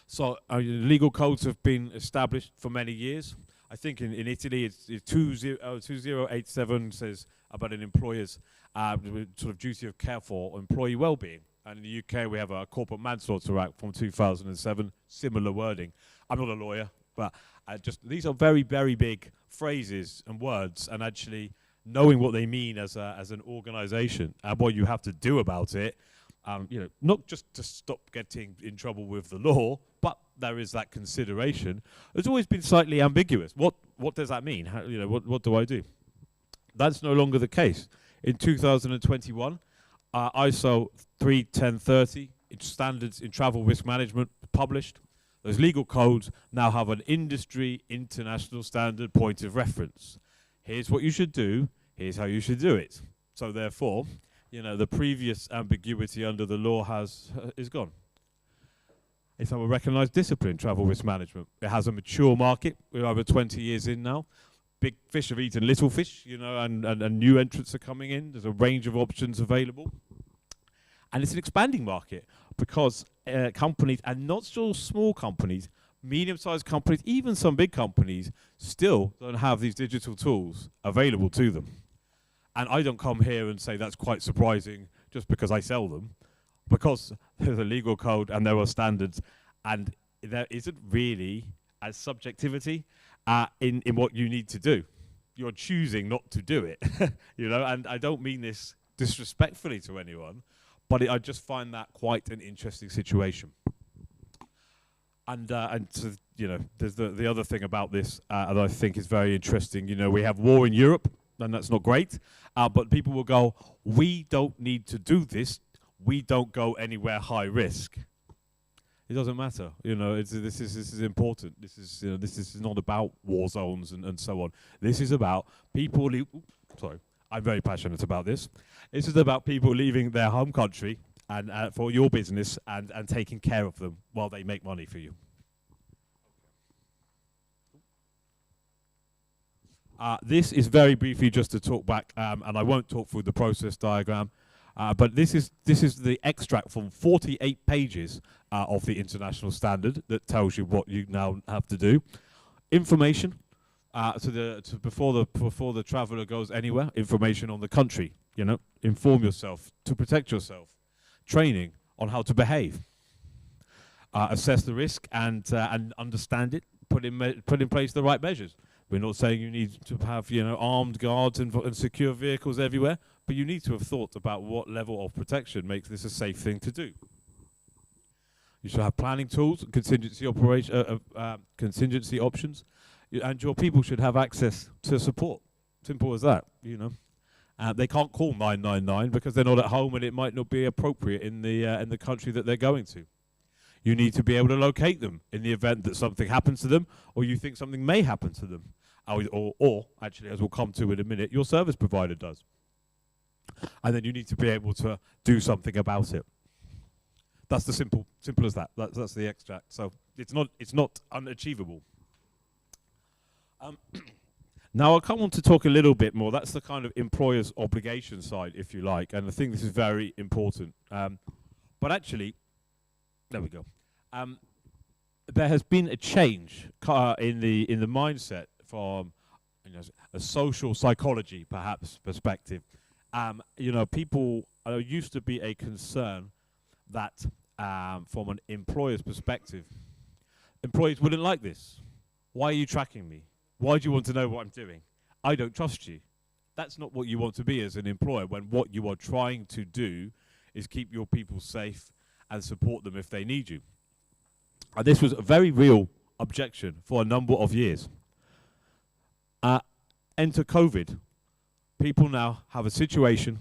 So legal codes have been established for many years. I think in Italy, it's 2087 says about an employer's sort of duty of care for employee well-being. And in the UK, we have a Corporate Manslaughter Act from 2007, similar wording. I'm not a lawyer, but these are very, very big phrases and words, and actually knowing what they mean as an organization and what you have to do about it, you know, not just to stop getting in trouble with the law, but there is that consideration. It's always been slightly ambiguous. What does that mean? How, you know, what do I do? That's no longer the case. In 2021, ISO 31030, its standards in travel risk management, published. Those legal codes now have an industry international standard point of reference. Here's what you should do. Here's how you should do it. So therefore, you know, the previous ambiguity under the law is gone. It's now a recognized discipline, travel risk management. It has a mature market. We're over 20 years in now. Big fish have eaten little fish, you know, and new entrants are coming in. There's a range of options available. And it's an expanding market because companies, and not just small companies, medium-sized companies, even some big companies, still don't have these digital tools available to them. And I don't come here and say that's quite surprising just because I sell them, because there's a legal code and there are standards, and there isn't really a subjectivity in what you need to do. You're choosing not to do it, you know, and I don't mean this disrespectfully to anyone, but I just find that quite an interesting situation. And so, you know, there's the other thing about this that I think is very interesting. You know, we have war in Europe, and that's not great, but people will go, we don't need to do this. We don't go anywhere high risk. It doesn't matter, you know. This is important. This is not about war zones and so on. This is about people. Sorry, I'm very passionate about this. This is about people leaving their home country and for your business and taking care of them while they make money for you. This is very briefly just to talk back, and I won't talk through the process diagram. But this is the extract from 48 pages of the international standard that tells you what you now have to do. Information before the traveller goes anywhere. Information on the country. You know, inform yourself to protect yourself. Training on how to behave. Assess the risk and understand it. Put in place the right measures. We're not saying you need to have, you know, armed guards and secure vehicles everywhere, but you need to have thought about what level of protection makes this a safe thing to do. You should have planning tools, contingency options. and your people should have access to support. Simple as that, you know. They can't call 999 because they're not at home and it might not be appropriate in the country that they're going to. You need to be able to locate them in the event that something happens to them or you think something may happen to them. Or actually, as we'll come to in a minute, your service provider does. And then you need to be able to do something about it. That's the simple as that. That's the extract. So it's not unachievable. Now I'll come on to talk a little bit more. That's the kind of employer's obligation side, if you like, and I think this is very important. But actually, there we go. There has been a change in the mindset from a social psychology, perhaps, perspective. People used to be a concern that from an employer's perspective, employees wouldn't like this. Why are you tracking me? Why do you want to know what I'm doing? I don't trust you. That's not what you want to be as an employer when what you are trying to do is keep your people safe and support them if they need you. And this was a very real objection for a number of years. Enter COVID. People now have a situation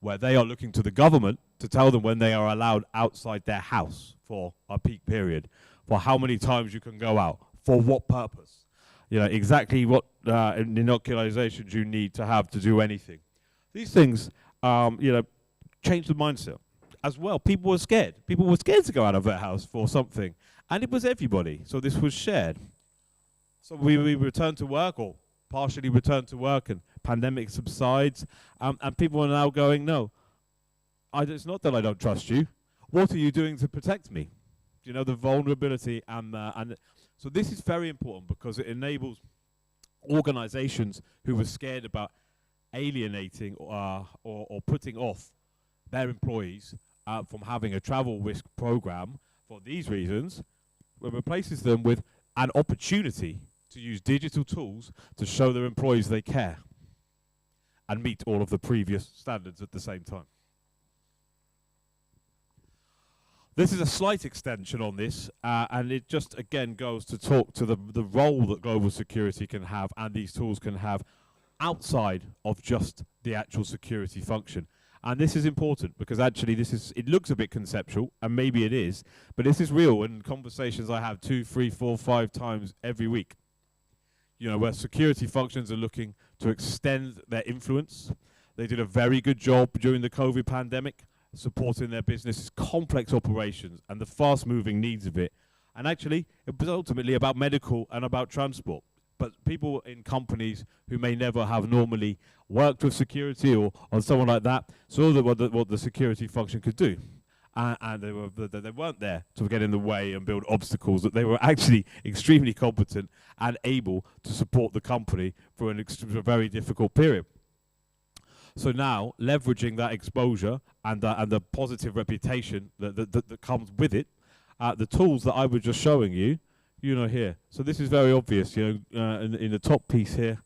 where they are looking to the government to tell them when they are allowed outside their house for a peak period, for how many times you can go out, for what purpose. Exactly what inoculations you need to have to do anything. These things, change the mindset. As well, people were scared. People were scared to go out of their house for something. And it was everybody. So this was shared. So we returned to work, or partially returned to work, and pandemic subsides. And people are now going, no, it's not that I don't trust you. What are you doing to protect me? The vulnerability and so this is very important because it enables organizations who were scared about alienating or putting off their employees from having a travel risk program for these reasons, it replaces them with an opportunity to use digital tools to show their employees they care and meet all of the previous standards at the same time. This is a slight extension on this, and it just, again, goes to talk to the role that global security can have and these tools can have outside of just the actual security function. And this is important because actually it looks a bit conceptual, and maybe it is, but this is real in conversations I have 2, 3, 4, 5 times every week. Where security functions are looking to extend their influence. They did a very good job during the COVID pandemic, supporting their business's complex operations and the fast-moving needs of it. And actually, it was ultimately about medical and about transport. But people in companies who may never have normally worked with security or someone like that saw what the security function could do. And they weren't there to get in the way and build obstacles, that they were actually extremely competent and able to support the company for a very difficult period. So now, leveraging that exposure and the positive reputation that comes with it, the tools that I was just showing you, here. So this is very obvious, in the top piece here,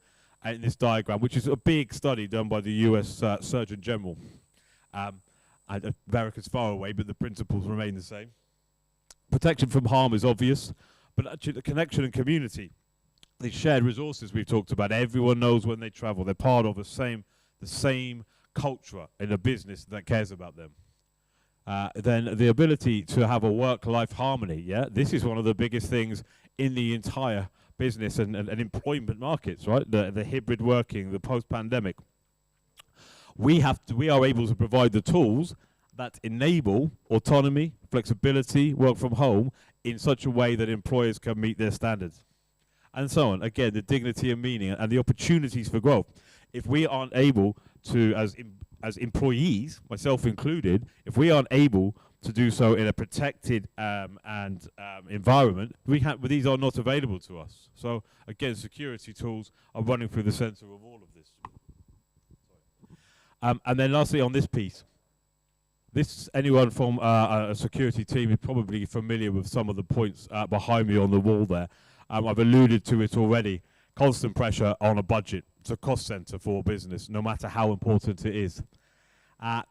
in this diagram, which is a big study done by the US Surgeon General. And America's far away, but the principles remain the same. Protection from harm is obvious, but actually the connection and community, the shared resources we've talked about, everyone knows when they travel, they're part of the same culture in a business that cares about them. Then the ability to have a work-life harmony, this is one of the biggest things in the entire business and employment markets, right? The hybrid working, the post-pandemic. We are able to provide the tools that enable autonomy, flexibility, work from home in such a way that employers can meet their standards. And so on. Again, the dignity and meaning and the opportunities for growth. If we aren't able to, as employees, myself included, if we aren't able to do so in a protected environment, these are not available to us. So again, security tools are running through the center of all of this. And then lastly on this piece, anyone from a security team is probably familiar with some of the points behind me on the wall there. I've alluded to it already. Constant pressure on a budget. It's a cost center for a business, no matter how important it is.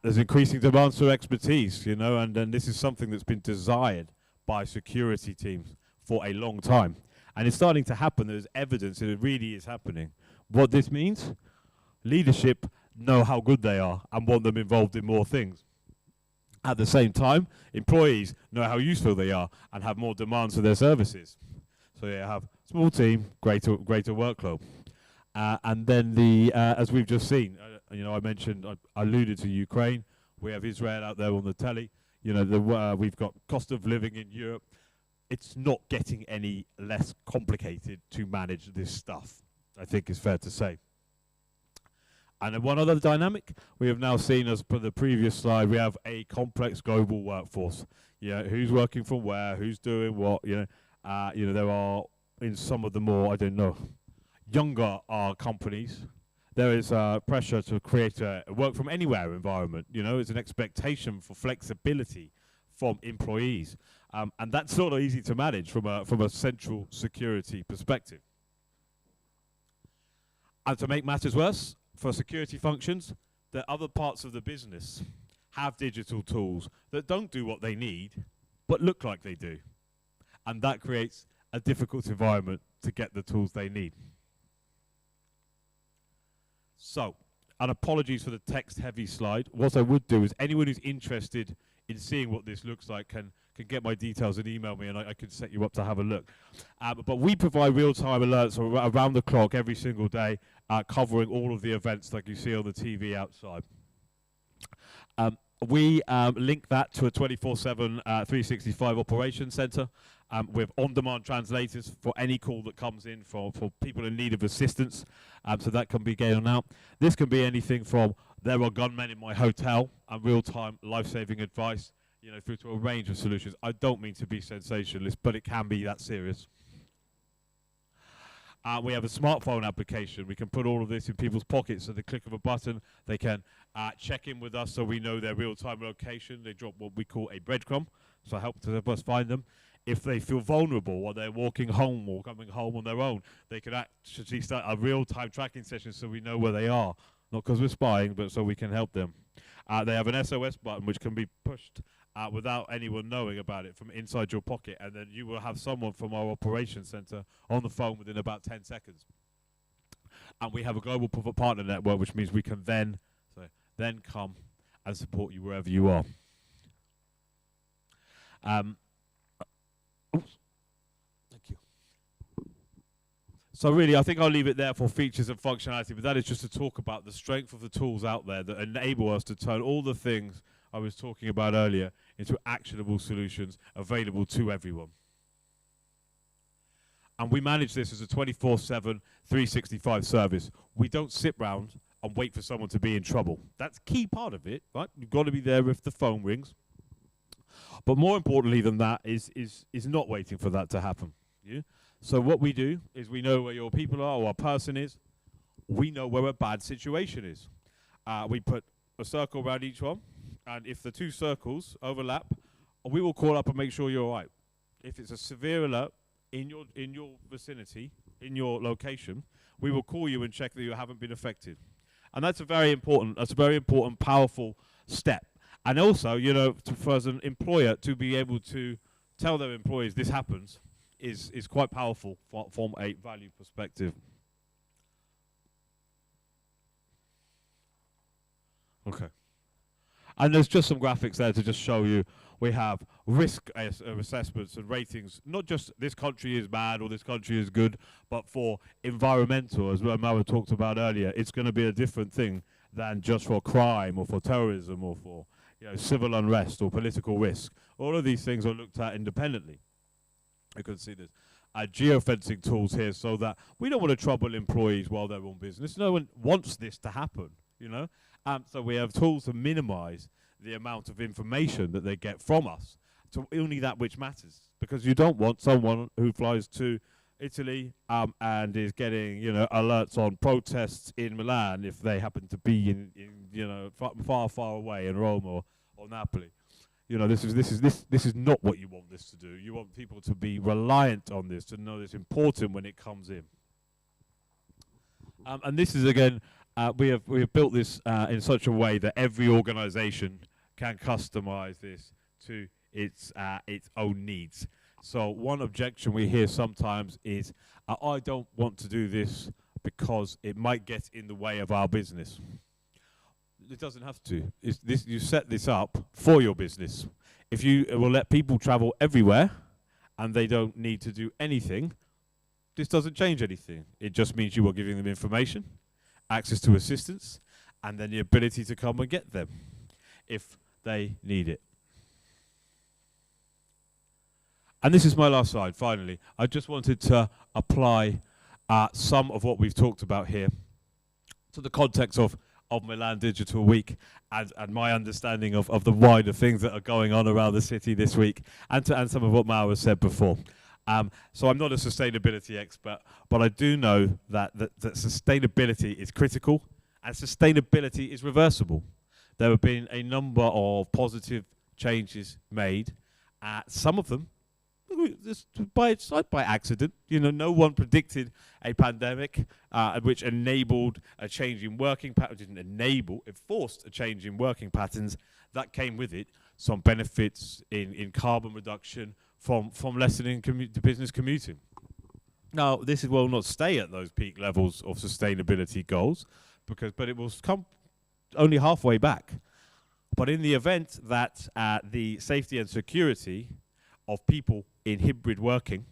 There's increasing demands for expertise, and this is something that's been desired by security teams for a long time. And it's starting to happen. There's evidence that it really is happening. What this means? Leadership know how good they are and want them involved in more things. At the same time, employees know how useful they are and have more demands for their services. So you have small team, greater workload. And then as we've just seen, I mentioned, I alluded to Ukraine. We have Israel out there on the telly. We've got cost of living in Europe. It's not getting any less complicated to manage this stuff, I think is fair to say. And then one other dynamic we have now seen, as per the previous slide, we have a complex global workforce. Who's working from where, who's doing what. There are, in some of the more, younger companies, there is pressure to create a work from anywhere environment. It's an expectation for flexibility from employees, and that's not easy to manage from a central security perspective. And to make matters worse, for security functions, that other parts of the business have digital tools that don't do what they need, but look like they do. And that creates a difficult environment to get the tools they need. So, and apologies for the text-heavy slide. What I would do is anyone who's interested in seeing what this looks like can get my details and email me, and I can set you up to have a look. But we provide real-time alerts around the clock every single day, covering all of the events like you see on the TV outside. We link that to a 24/7 365 operations center with on-demand translators for any call that comes in for people in need of assistance, so that can be going out. This can be anything from there are gunmen in my hotel and real-time life-saving advice, through to a range of solutions. I don't mean to be sensationalist, but it can be that serious. We have a smartphone application. We can put all of this in people's pockets at the click of a button. They can check in with us so we know their real-time location. They drop what we call a breadcrumb, so help us find them. If they feel vulnerable while they're walking home or coming home on their own, they can actually start a real-time tracking session so we know where they are. Not because we're spying, but so we can help them. They have an SOS button which can be pushed without anyone knowing about it from inside your pocket, and then you will have someone from our operations center on the phone within about 10 seconds. And we have a global partner network, which means we can then come and support you wherever you are. Thank you. So really, I think I'll leave it there for features and functionality, but that is just to talk about the strength of the tools out there that enable us to turn all the things I was talking about earlier into actionable solutions available to everyone. And we manage this as a 24/7, 365 service. We don't sit round and wait for someone to be in trouble. That's key part of it, right? You've got to be there if the phone rings. But more importantly than that is not waiting for that to happen. Yeah? So what we do is we know where your people are or a person is. We know where a bad situation is. We put a circle around each one. And if the two circles overlap, we will call up and make sure you're all right. If it's a severe alert in your vicinity, in your location, we will call you and check that you haven't been affected. And that's a very important, powerful step. And also, for as an employer to be able to tell their employees this happens is quite powerful from a value perspective. Okay. And there's just some graphics there to just show you. We have risk assessments and ratings, not just this country is bad or this country is good, but for environmental, as Mauro talked about earlier, it's going to be a different thing than just for crime or for terrorism or for civil unrest or political risk. All of these things are looked at independently. You can see this. Geofencing tools here so that we don't want to trouble employees while they're on business. No one wants this to happen, So we have tools to minimize the amount of information that they get from us to only that which matters. Because you don't want someone who flies to Italy and is getting, alerts on protests in Milan if they happen to be in far, far away in Rome or Napoli. This is not what you want this to do. You want people to be reliant on this, to know it's important when it comes in. And this is again, we have built this in such a way that every organization can customize this to its own needs. So one objection we hear sometimes is, I don't want to do this because it might get in the way of our business. It doesn't have to. You set this up for your business. If you will let people travel everywhere and they don't need to do anything, this doesn't change anything. It just means you are giving them information, access to assistance, and then the ability to come and get them if they need it. And this is my last slide, finally. I just wanted to apply some of what we've talked about here to the context of Milan Digital Week and my understanding of the wider things that are going on around the city this week, and some of what Mao has said before. So I'm not a sustainability expert, but I do know that sustainability is critical and sustainability is reversible. There have been a number of positive changes made. Some of them just by accident. You know, no one predicted a pandemic which enabled a change in working patterns. Didn't enable, it forced a change in working patterns. That came with it some benefits in carbon reduction from lessening the business commuting. Now, this will not stay at those peak levels of sustainability goals, but it will come only halfway back. But in the event that the safety and security of people in hybrid working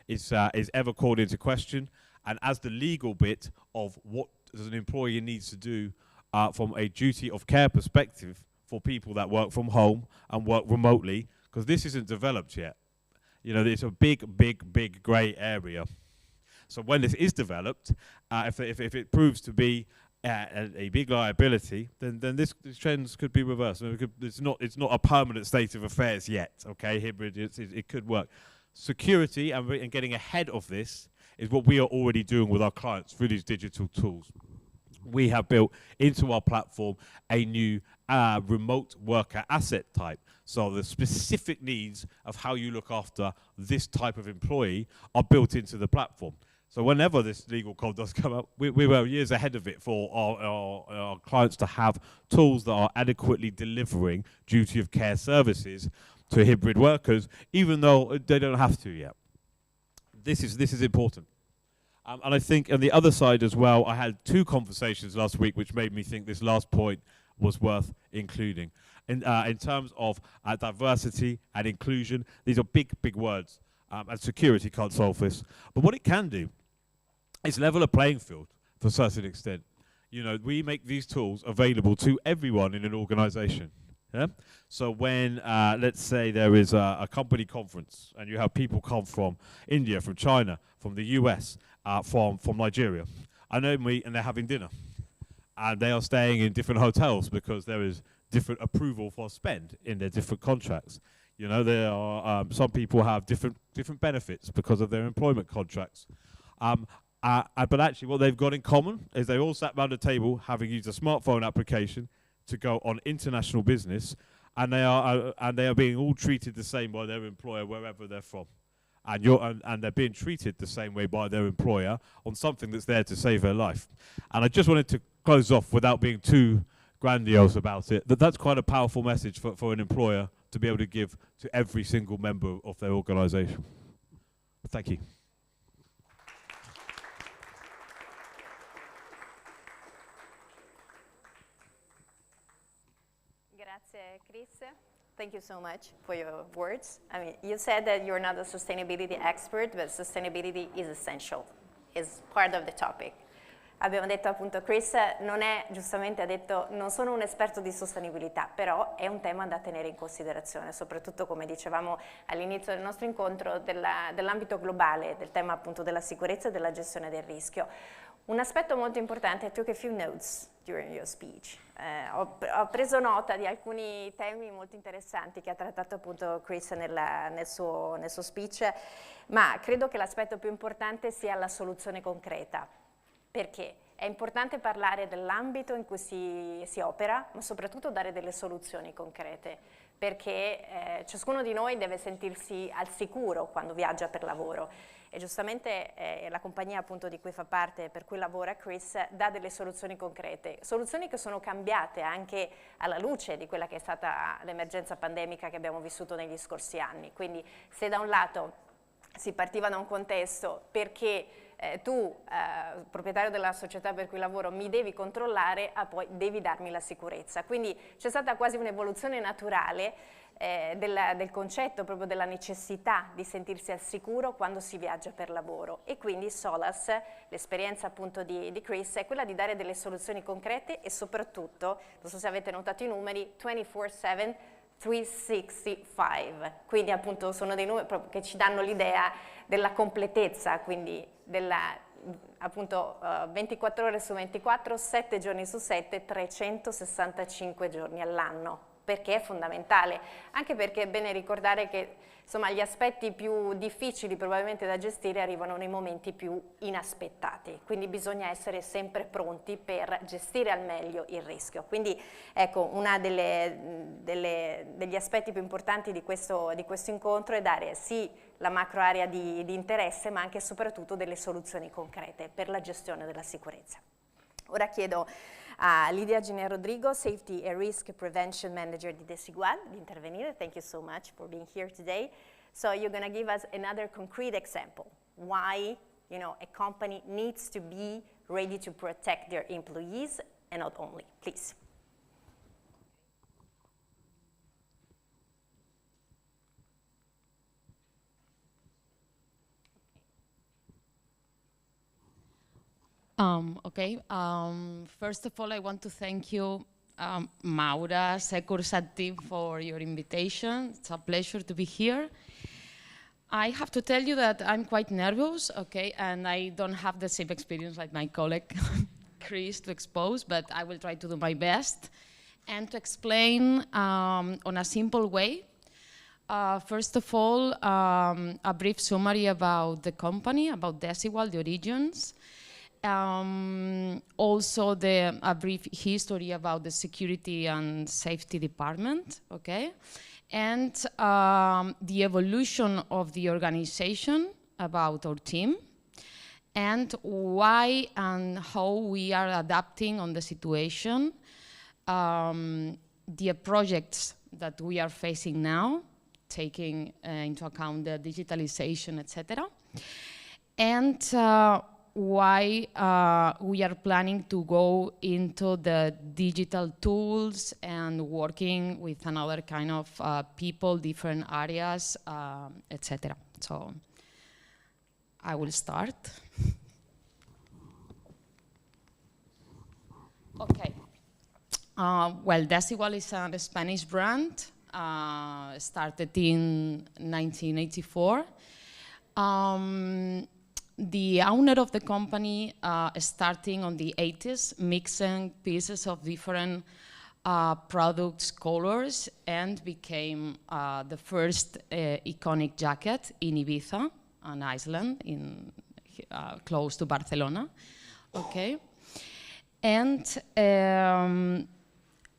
is ever called into question, and as the legal bit of what does an employer needs to do from a duty of care perspective for people that work from home and work remotely, because this isn't developed yet. You know, it's a big grey area. So when this is developed, if it proves to be a big liability, then this trends could be reversed. I mean, it's not a permanent state of affairs yet. Okay, hybrid, it could work. Security and getting ahead of this is what we are already doing with our clients through these digital tools. We have built into our platform a new remote worker asset type. So the specific needs of how you look after this type of employee are built into the platform. So whenever this legal code does come up, we were years ahead of it for our clients to have tools that are adequately delivering duty of care services to hybrid workers, even though they don't have to yet. This is important. And I think on the other side as well, I had two conversations last week which made me think this last point was worth including. In terms of diversity and inclusion, these are big words, and security can't solve this. But what it can do is level a playing field to a certain extent. You know, we make these tools available to everyone in an organization. Yeah? So when, let's say there is a company conference and you have people come from India, from China, from the US, from Nigeria, and they're having dinner. And they are staying in different hotels because there is different approval for spend in their different contracts. You know, there are some people have different benefits because of their employment contracts. But actually what they've got in common is they all sat around a table having used a smartphone application to go on international business, and they are being all treated the same by their employer wherever they're from. And they're being treated the same way by their employer on something that's there to save their life. And I just wanted to close off without being too grandiose about it, that's quite a powerful message for an employer to be able to give to every single member of their organization. Thank you. Grazie, Chris. Thank you so much for your words. I mean, you said that you're not a sustainability expert, but sustainability is essential, is part of the topic. Abbiamo detto appunto, Chris giustamente ha detto, non sono un esperto di sostenibilità, però è un tema da tenere in considerazione, soprattutto come dicevamo all'inizio del nostro incontro, dell'ambito globale, del tema appunto della sicurezza e della gestione del rischio. Un aspetto molto importante, I took a few notes during your speech. Ho preso nota di alcuni temi molto interessanti che ha trattato appunto Chris nel suo speech, ma credo che l'aspetto più importante sia la soluzione concreta. Perché? È importante parlare dell'ambito in cui si opera, ma soprattutto dare delle soluzioni concrete. perché ciascuno di noi deve sentirsi al sicuro quando viaggia per lavoro. E giustamente la compagnia appunto di cui fa parte, per cui lavora Chris, dà delle soluzioni concrete, soluzioni che sono cambiate anche alla luce di quella che è stata l'emergenza pandemica che abbiamo vissuto negli scorsi anni. Quindi se da un lato si partiva da un contesto perché tu, proprietario della società per cui lavoro, mi devi controllare, poi devi darmi la sicurezza. Quindi c'è stata quasi un'evoluzione naturale del concetto proprio della necessità di sentirsi al sicuro quando si viaggia per lavoro, e quindi Solas, l'esperienza appunto di Chris, è quella di dare delle soluzioni concrete e soprattutto, non so se avete notato i numeri, 24/7, 365, quindi appunto sono dei numeri che ci danno l'idea della completezza, quindi della appunto 24 ore su 24, 7 giorni su 7, 365 giorni all'anno. Perché è fondamentale, anche perché è bene ricordare che insomma, gli aspetti più difficili probabilmente da gestire arrivano nei momenti più inaspettati, quindi bisogna essere sempre pronti per gestire al meglio il rischio. Quindi ecco, uno degli aspetti più importanti di questo incontro è dare sì la macro area di interesse, ma anche e soprattutto delle soluzioni concrete per la gestione della sicurezza. Ora chiedo a Lidia Gine Rodrigo, Safety and Risk Prevention Manager di Desigual, di intervenire. Thank you so much for being here today. So you're going to give us another concrete example why a company needs to be ready to protect their employees and not only. Please. First of all, I want to thank you, Maura, Secursat team, for your invitation. It's a pleasure to be here. I have to tell you that I'm quite nervous, and I don't have the same experience like my colleague, Chris, to expose, but I will try to do my best and to explain on a simple way. First of all, a brief summary about the company, about Desigual, the origins. Also a brief history about the security and safety department, and the evolution of the organization, about our team, and why and how we are adapting on the situation, the projects that we are facing now, taking into account the digitalization, etc., and why we are planning to go into the digital tools and working with another kind of people, different areas, etc. So I will start. Okay. Well, Desigual is a Spanish brand, started in 1984. The owner of the company, starting on the 80s, mixing pieces of different products, colors, and became the first iconic jacket in Ibiza, on Iceland, close to Barcelona. And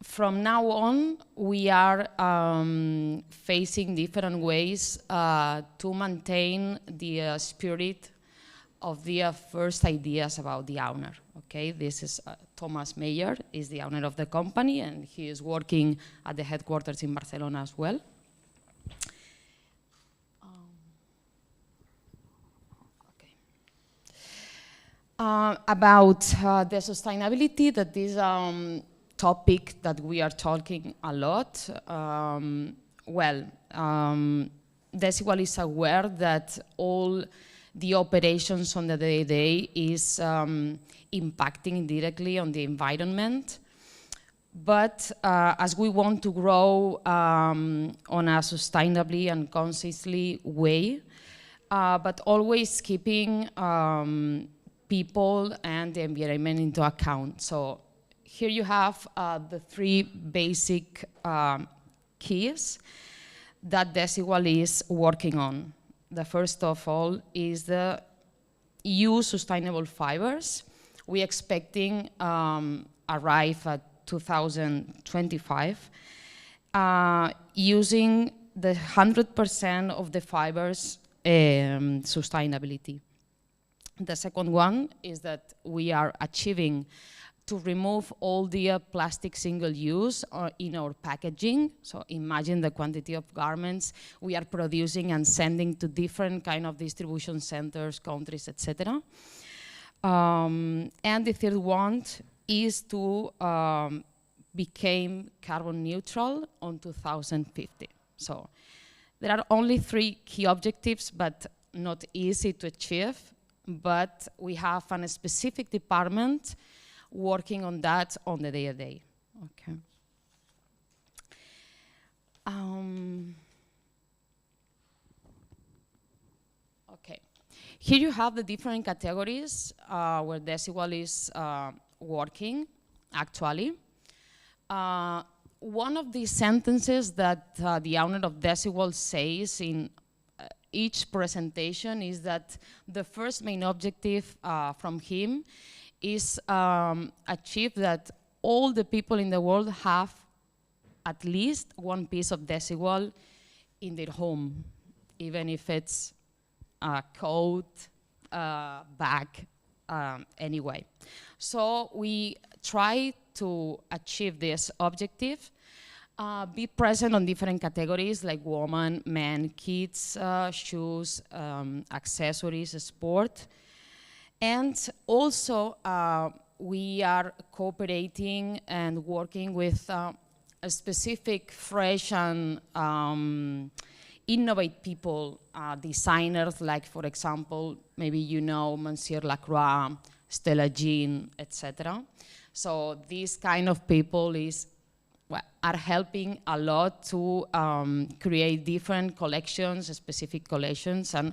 from now on, we are facing different ways to maintain the spirit of the first ideas about the owner. This is Thomas Meyer, is the owner of the company, and he is working at the headquarters in Barcelona as well. About the sustainability, that is topic that we are talking a lot. Desigual is aware that all the operations on the day-to-day is impacting directly on the environment. But as we want to grow on a sustainably and consciously way, but always keeping people and the environment into account. So here you have the three basic keys that Desigual is working on. The first of all is the use sustainable fibers. We're expecting arrive at 2025. using the 100% of the fibers sustainability. The second one is that we are achieving to remove all the plastic single use in our packaging. So imagine the quantity of garments we are producing and sending to different kind of distribution centers, countries, etc. And the third one is to become carbon neutral on 2050. So there are only 3 key objectives, but not easy to achieve. But we have a specific department working on that on the day-to-day. Okay. Okay. Here you have the different categories where S.R.L is working, actually. One of the sentences that the owner of S.R.L says in each presentation is that the first main objective from him is achieve that all the people in the world have at least one piece of S.R.L in their home, even if it's a coat, bag, anyway. So we try to achieve this objective. Be present on different categories like woman, men, kids, shoes, accessories, sport. And also we are cooperating and working with a specific fresh and innovative people, designers like, for example, maybe you know Monsieur Lacroix, Stella Jean, etc. So these kind of people are helping a lot to create different collections, specific collections, and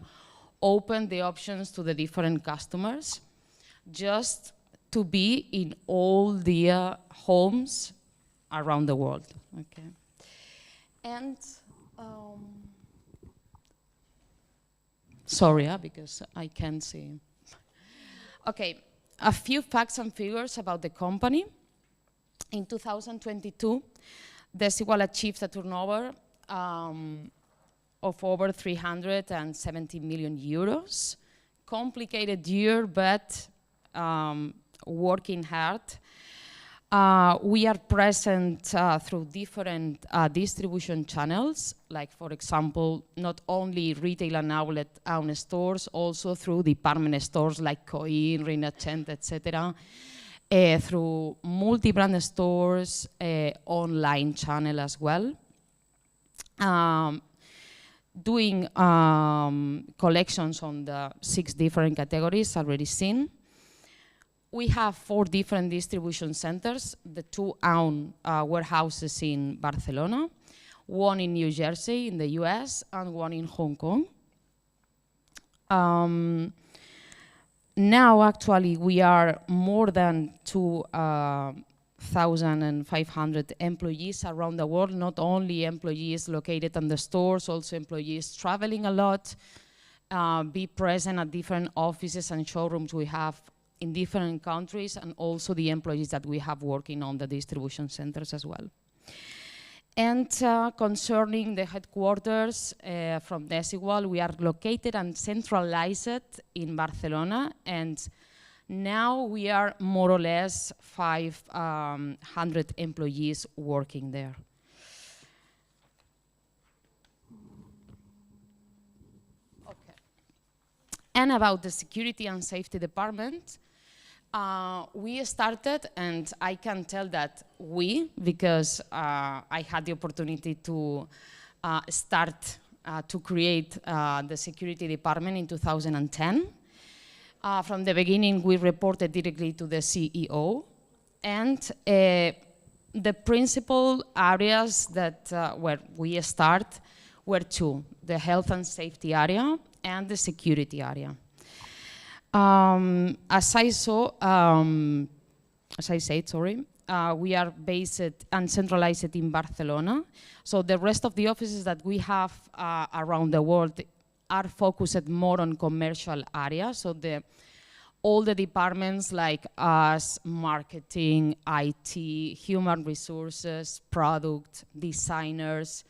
open the options to the different customers, just to be in all the homes around the world. Okay. And sorry, because I can't see. Okay, a few facts and figures about the company. In 2022, S.R.L achieved a turnover of over 370 million euros. Complicated year, but working hard. We are present through different distribution channels, like, for example, not only retail and outlet stores, also through department stores like Coin, Rinascente, etc. Through multi-brand stores, online channel as well. Doing collections on the 6 different categories already seen. We have 4 different distribution centers, the 2 own warehouses in Barcelona, 1 in New Jersey in the US, and 1 in Hong Kong. Now, actually, we are more than 2,500 employees around the world, not only employees located in the stores, also employees traveling a lot, be present at different offices and showrooms we have in different countries, and also the employees that we have working on the distribution centers as well. And concerning the headquarters from S.R.L, we are located and centralized in Barcelona, and now we are more or less 500 employees working there. Okay. And about the security and safety department, we started, and I can tell that because I had the opportunity to start to create the security department in 2010. From the beginning, we reported directly to the CEO, and the principal areas that where we start were 2, the health and safety area and the security area. As I said, we are based and centralized in Barcelona. So the rest of the offices that we have around the world are focused more on commercial areas. So the all the departments like us, marketing, IT, human resources, product, designers,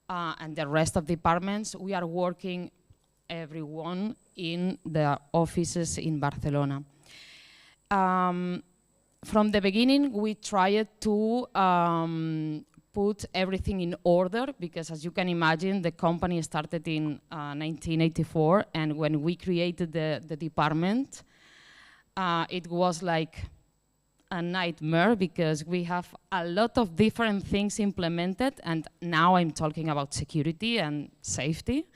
and the rest of departments, we are working everyone in the offices in Barcelona. From the beginning, we tried to put everything in order because, as you can imagine, the company started in 1984, and when we created the department, it was like a nightmare because we have a lot of different things implemented, and now I'm talking about security and safety.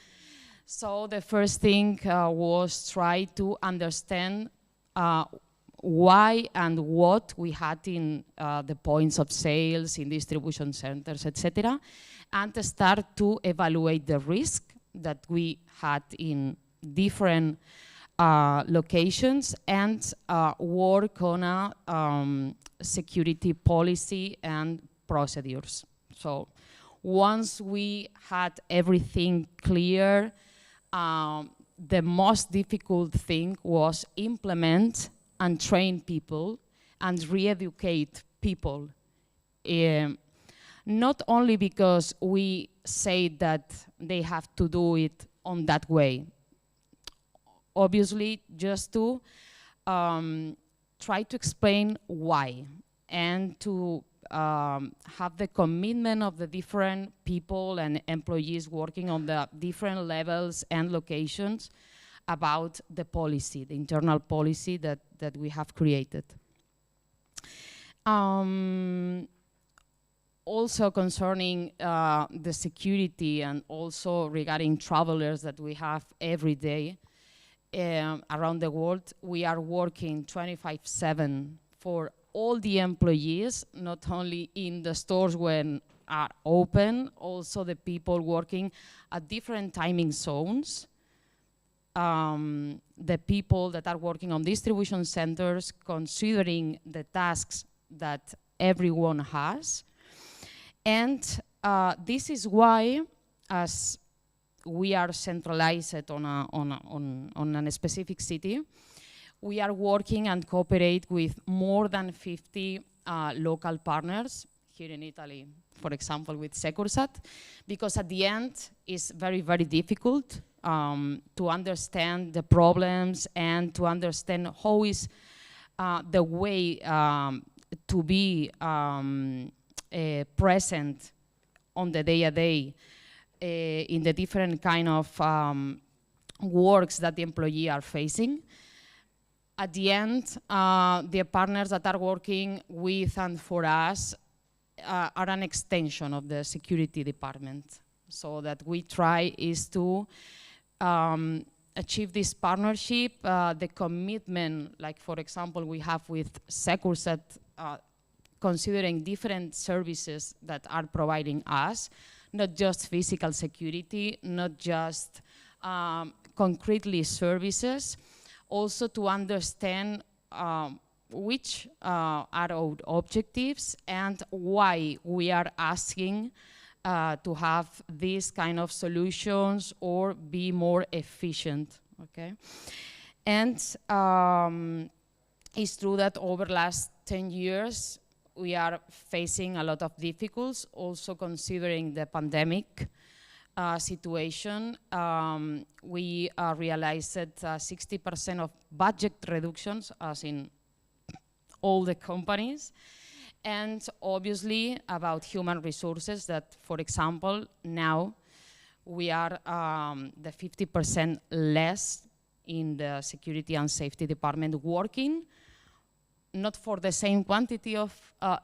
So the first thing was try to understand why and what we had in the points of sales, in distribution centers, etc., and to start to evaluate the risk that we had in different locations and work on a security policy and procedures. So once we had everything clear, the most difficult thing was implement and train people and re-educate people. Not only because we say that they have to do it on that way, obviously just to try to explain why and to have the commitment of the different people and employees working on the different levels and locations about the policy, the internal policy that we have created. Also concerning the security and also regarding travelers that we have every day around the world, we are working 25/7 for all the employees, not only in the stores when are open, also the people working at different timing zones. The people that are working on distribution centers, considering the tasks that everyone has. And this is why, as we are centralized on a specific city, we are working and cooperate with more than 50 local partners here in Italy, for example, with Secursat, because at the end it's very, very difficult to understand the problems and to understand how is the way to be present on the day-to-day in the different kind of works that the employee are facing. At the end, the partners that are working with and for us are an extension of the security department. So that we try is to achieve this partnership, the commitment, like for example, we have with Secursat, considering different services that are providing us, not just physical security, not just concretely services, also to understand which are our objectives and why we are asking to have these kind of solutions or be more efficient, okay? And it's true that over the last 10 years, we are facing a lot of difficulties, also considering the pandemic situation. We realized that 60% of budget reductions, as in all the companies, and obviously about human resources that, for example, now we are the 50% less in the security and safety department working, not for the same quantity of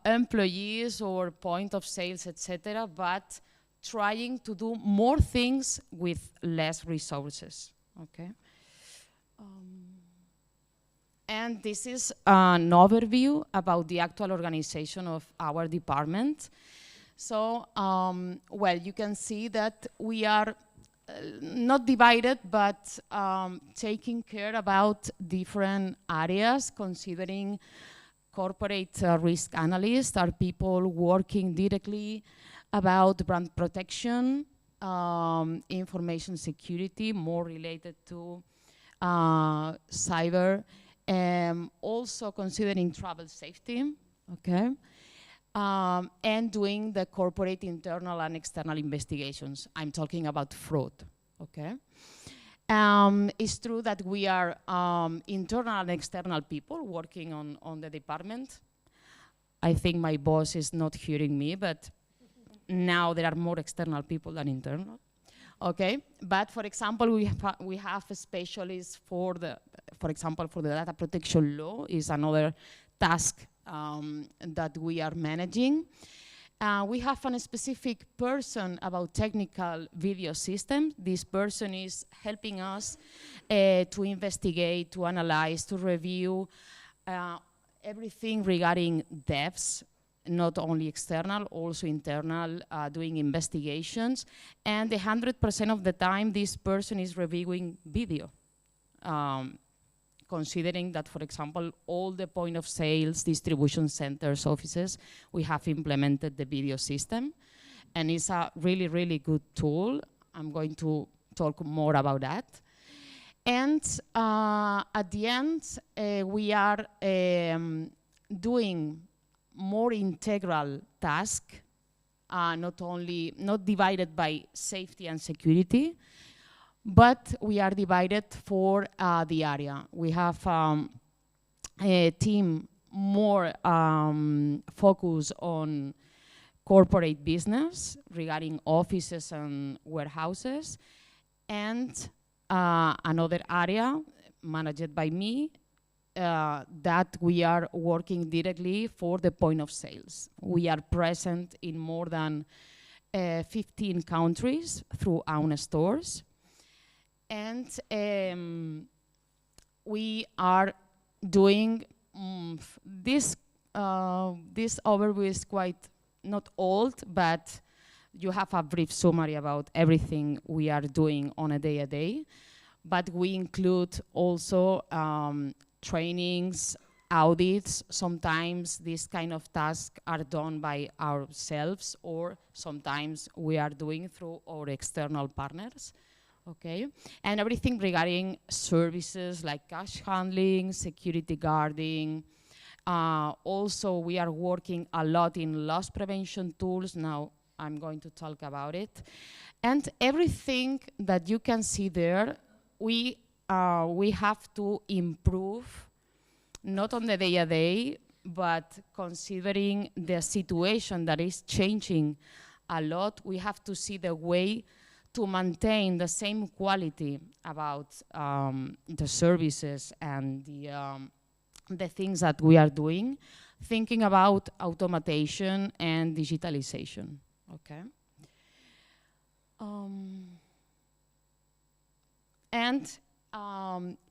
employees or point of sales, etc., but trying to do more things with less resources, okay? And this is an overview about the actual organization of our department. So, well, you can see that we are not divided, but taking care about different areas, considering corporate risk analysts are people working directly about brand protection, information security, more related to cyber, Also considering travel safety, okay? And doing the corporate internal and external investigations. I'm talking about fraud, okay? It's true that we are internal and external people working on the department. I think my boss is not hearing me, but now there are more external people than internal. Okay, but for example, we have a specialist for example, for the data protection law is another task that we are managing. We have a specific person about technical video systems. This person is helping us to investigate, to analyze, to review everything regarding devs, not only external, also internal, doing investigations. And 100% of the time, this person is reviewing video. Considering that, for example, all the point of sales, distribution centers, offices, we have implemented the video system. And it's a really, really good tool. I'm going to talk more about that. And at the end, we are doing more integral task, not divided by safety and security, but we are divided for the area. We have a team more focused on corporate business regarding offices and warehouses, and another area managed by me that we are working directly for the point of sales. We are present in more than 15 countries through own stores. And we are doing this overview is quite not old, but you have a brief summary about everything we are doing on a day-to-day. But we include also trainings, audits. Sometimes these kind of tasks are done by ourselves, or sometimes we are doing through our external partners. Okay, and everything regarding services like cash handling, security guarding. Also, we are working a lot in loss prevention tools. Now, I'm going to talk about it. And everything that you can see there, we have to improve, not on the day-to-day, but considering the situation that is changing a lot, we have to see the way to maintain the same quality about the services and the things that we are doing, thinking about automation and digitalization, okay?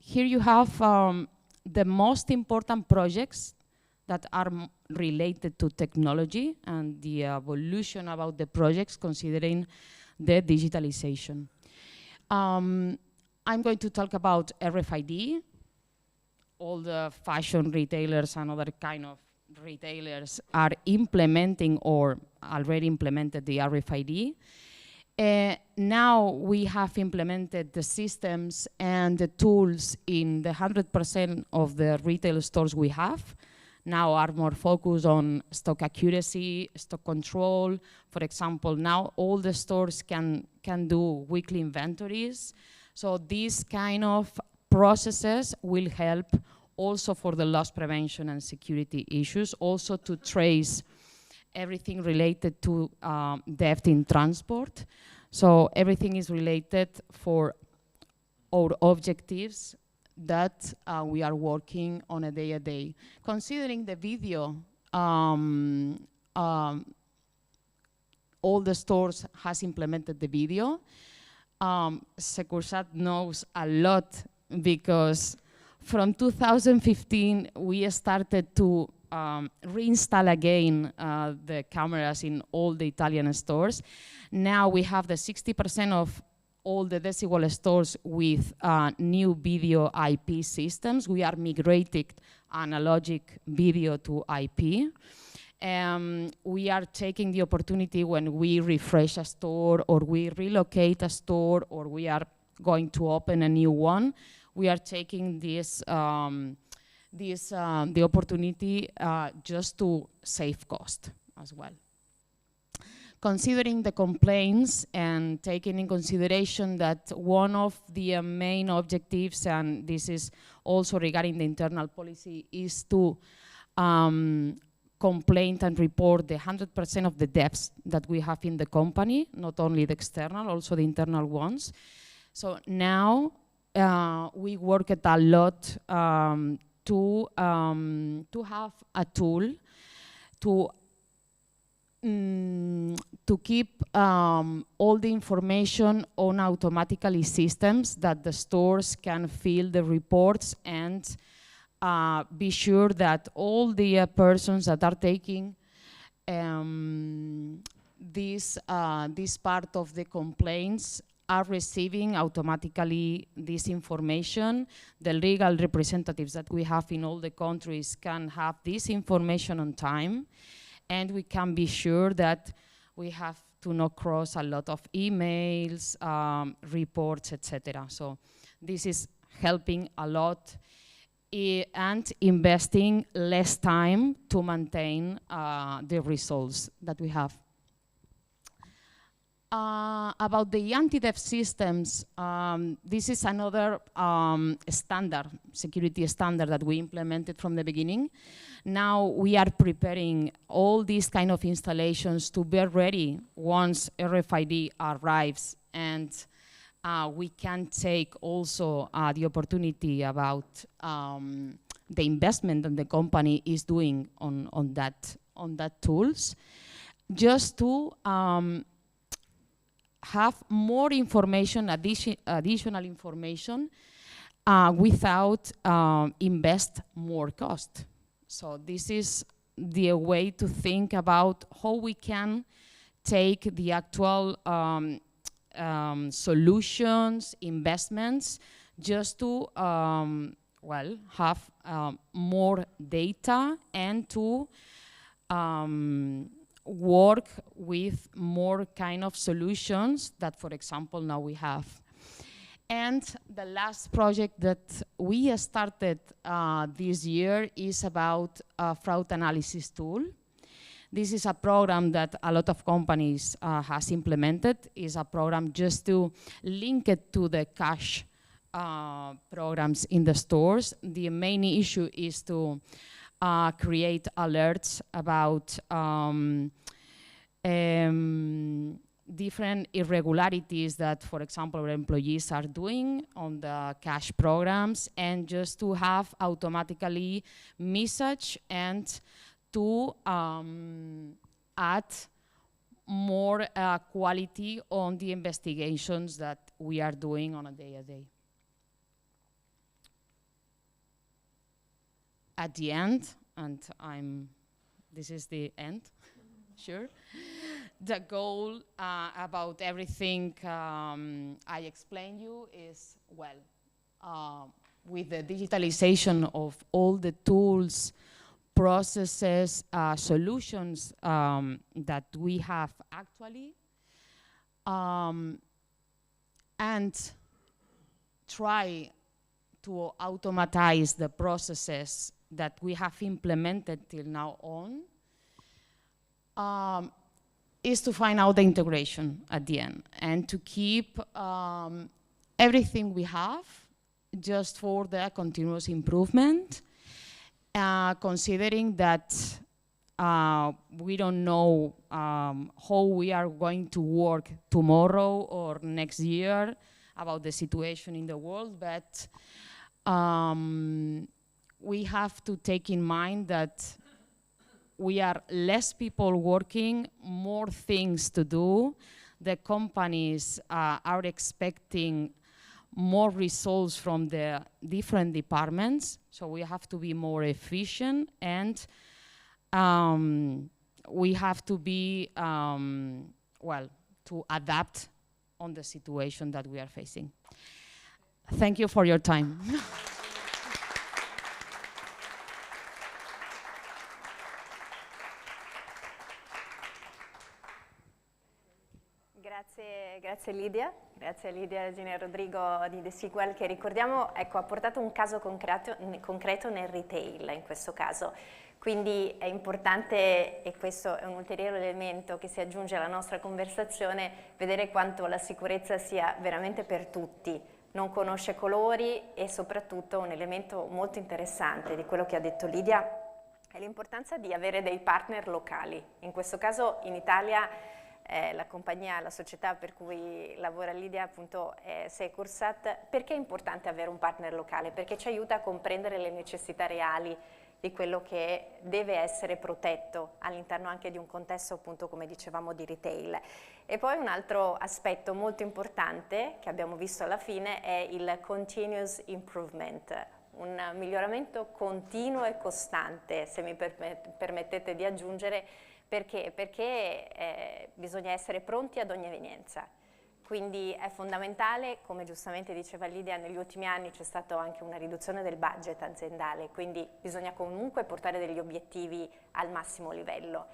Here you have the most important projects that are related to technology and the evolution about the projects considering the digitalization. I'm going to talk about RFID. All the fashion retailers and other kind of retailers are implementing or already implemented the RFID. Now we have implemented the systems and the tools in the 100% of the retail stores we have. Now are more focused on stock accuracy, stock control. For example, now all the stores can do weekly inventories. So these kind of processes will help also for the loss prevention and security issues, also to trace everything related to theft in transport. So everything is related for our objectives that we are working on a day-to-day. Considering the video, all the stores has implemented the video. Secursat knows a lot because from 2015 we started to reinstall again the cameras in all the Italian stores. Now we have the 60% of all the Decibel stores with new video IP systems. We are migrating analogic video to IP. We are taking the opportunity when we refresh a store or we relocate a store or we are going to open a new one. We are taking this this the opportunity just to save cost as well. Considering the complaints and taking in consideration that one of the main objectives, and this is also regarding the internal policy, is to complain and report the 100% of the debts that we have in the company, not only the external, also the internal ones. So now we worked a lot to have a tool to keep all the information on automatically systems that the stores can fill the reports and be sure that all the persons that are taking this part of the complaints are receiving automatically this information. The legal representatives that we have in all the countries can have this information on time, and we can be sure that we have to not cross a lot of emails, reports, etc. So this is helping a lot and investing less time to maintain the results that we have. About the anti-theft systems, this is another security standard that we implemented from the beginning. Now we are preparing all these kind of installations to be ready once RFID arrives, and we can take also the opportunity about the investment that the company is doing on that tools, just to have more information, additional information, without invest more cost. So this is the way to think about how we can take the actual solutions, investments, just to well, have more data and to work with more kind of solutions that, for example, now we have. And the last project that we started this year is about a fraud analysis tool. This is a program that a lot of companies has implemented. It's a program just to link it to the cash programs in the stores. The main issue is to create alerts about different irregularities that, for example, our employees are doing on the cash programs, and just to have automatically message and to add more quality on the investigations that we are doing on a day-to-day. At the end, and this is the end, sure. The goal about everything I explained you is, well, with the digitalization of all the tools, processes, solutions that we have actually, and try to automatize the processes that we have implemented till now on, is to find out the integration at the end and to keep everything we have just for the continuous improvement, considering that we don't know how we are going to work tomorrow or next year about the situation in the world, but we have to take in mind that we are less people working, more things to do. The companies are expecting more results from the different departments, so we have to be more efficient, and we have to be, well, to adapt on the situation that we are facing. Thank you for your time. Grazie Grazie Lidia, grazie a Lidia Regina e Rodrigo di S.R.L che ricordiamo ha portato un caso concreto nel retail in questo caso. Quindi è importante, e questo è un ulteriore elemento che si aggiunge alla nostra conversazione, vedere quanto la sicurezza sia veramente per tutti, non conosce colori e soprattutto un elemento molto interessante di quello che ha detto Lidia è l'importanza di avere dei partner locali. In questo caso in Italia la compagnia, la società per cui lavora Lidia appunto è Secursat. Perché è importante avere un partner locale? Perché ci aiuta a comprendere le necessità reali di quello che deve essere protetto all'interno anche di un contesto appunto come dicevamo di retail. E poi un altro aspetto molto importante che abbiamo visto alla fine è il continuous improvement, un miglioramento continuo e costante, se mi permettete di aggiungere. Perché? Perché bisogna essere pronti ad ogni evenienza. Quindi è fondamentale, come giustamente diceva Lidia, negli ultimi anni c'è stata anche una riduzione del budget aziendale, quindi bisogna comunque portare degli obiettivi al massimo livello.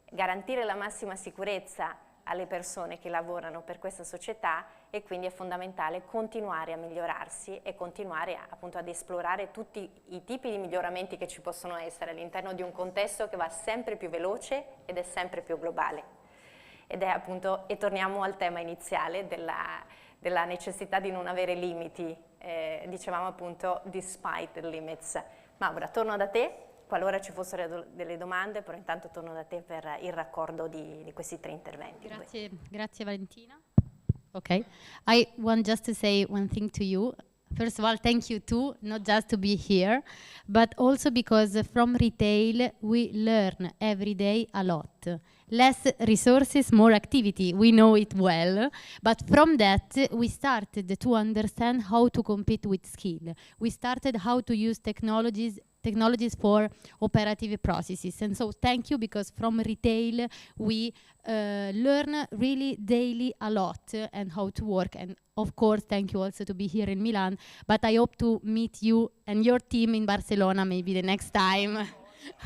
Garantire la massima sicurezza alle persone che lavorano per questa società e quindi è fondamentale continuare a migliorarsi e continuare appunto ad esplorare tutti i tipi di miglioramenti che ci possono essere all'interno di un contesto che va sempre più veloce ed è sempre più globale. Ed è appunto, e torniamo al tema iniziale della necessità di non avere limiti, dicevamo appunto despite the limits. Maura, torno da te, qualora ci fossero delle domande, però intanto torno da te per il raccordo di questi 3 interventi. Grazie Valentina. Okay, I want just to say one thing to you. First of all, thank you too, not just to be here, but also because from retail we learn every day a lot. Less resources, more activity, we know it well, but from that we started to understand how to compete with skill. We started how to use technologies for operative processes. And so thank you, because from retail we learn really daily a lot and how to work. And of course, thank you also to be here in Milan, but I hope to meet you and your team in Barcelona maybe the next time.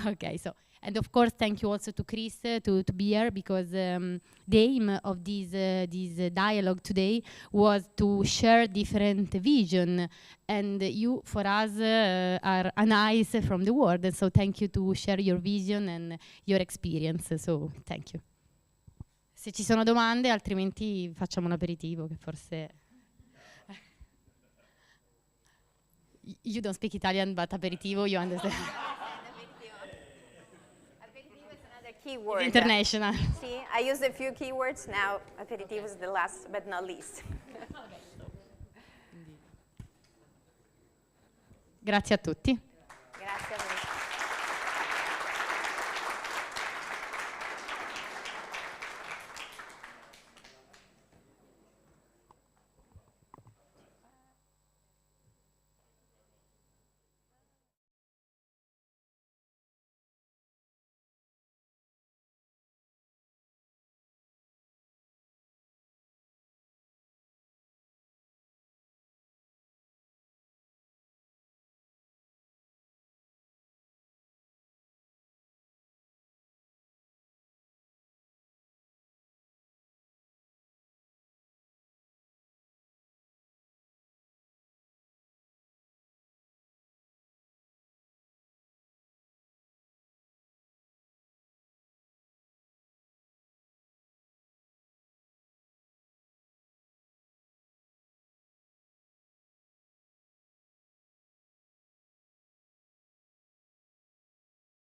Okay, so. And of course, thank you also to Chris to be here, because the aim of this dialogue today was to share different vision. And you, for us, are an eyes from the world. And so thank you to share your vision and your experience. So thank you. Se ci sono domande, altrimenti facciamo un aperitivo, che forse... You don't speak Italian, but aperitivo, you understand. Keyword. International. See, I used a few keywords, now aperitivo is the last but not least. Grazie a tutti. Grazie a voi.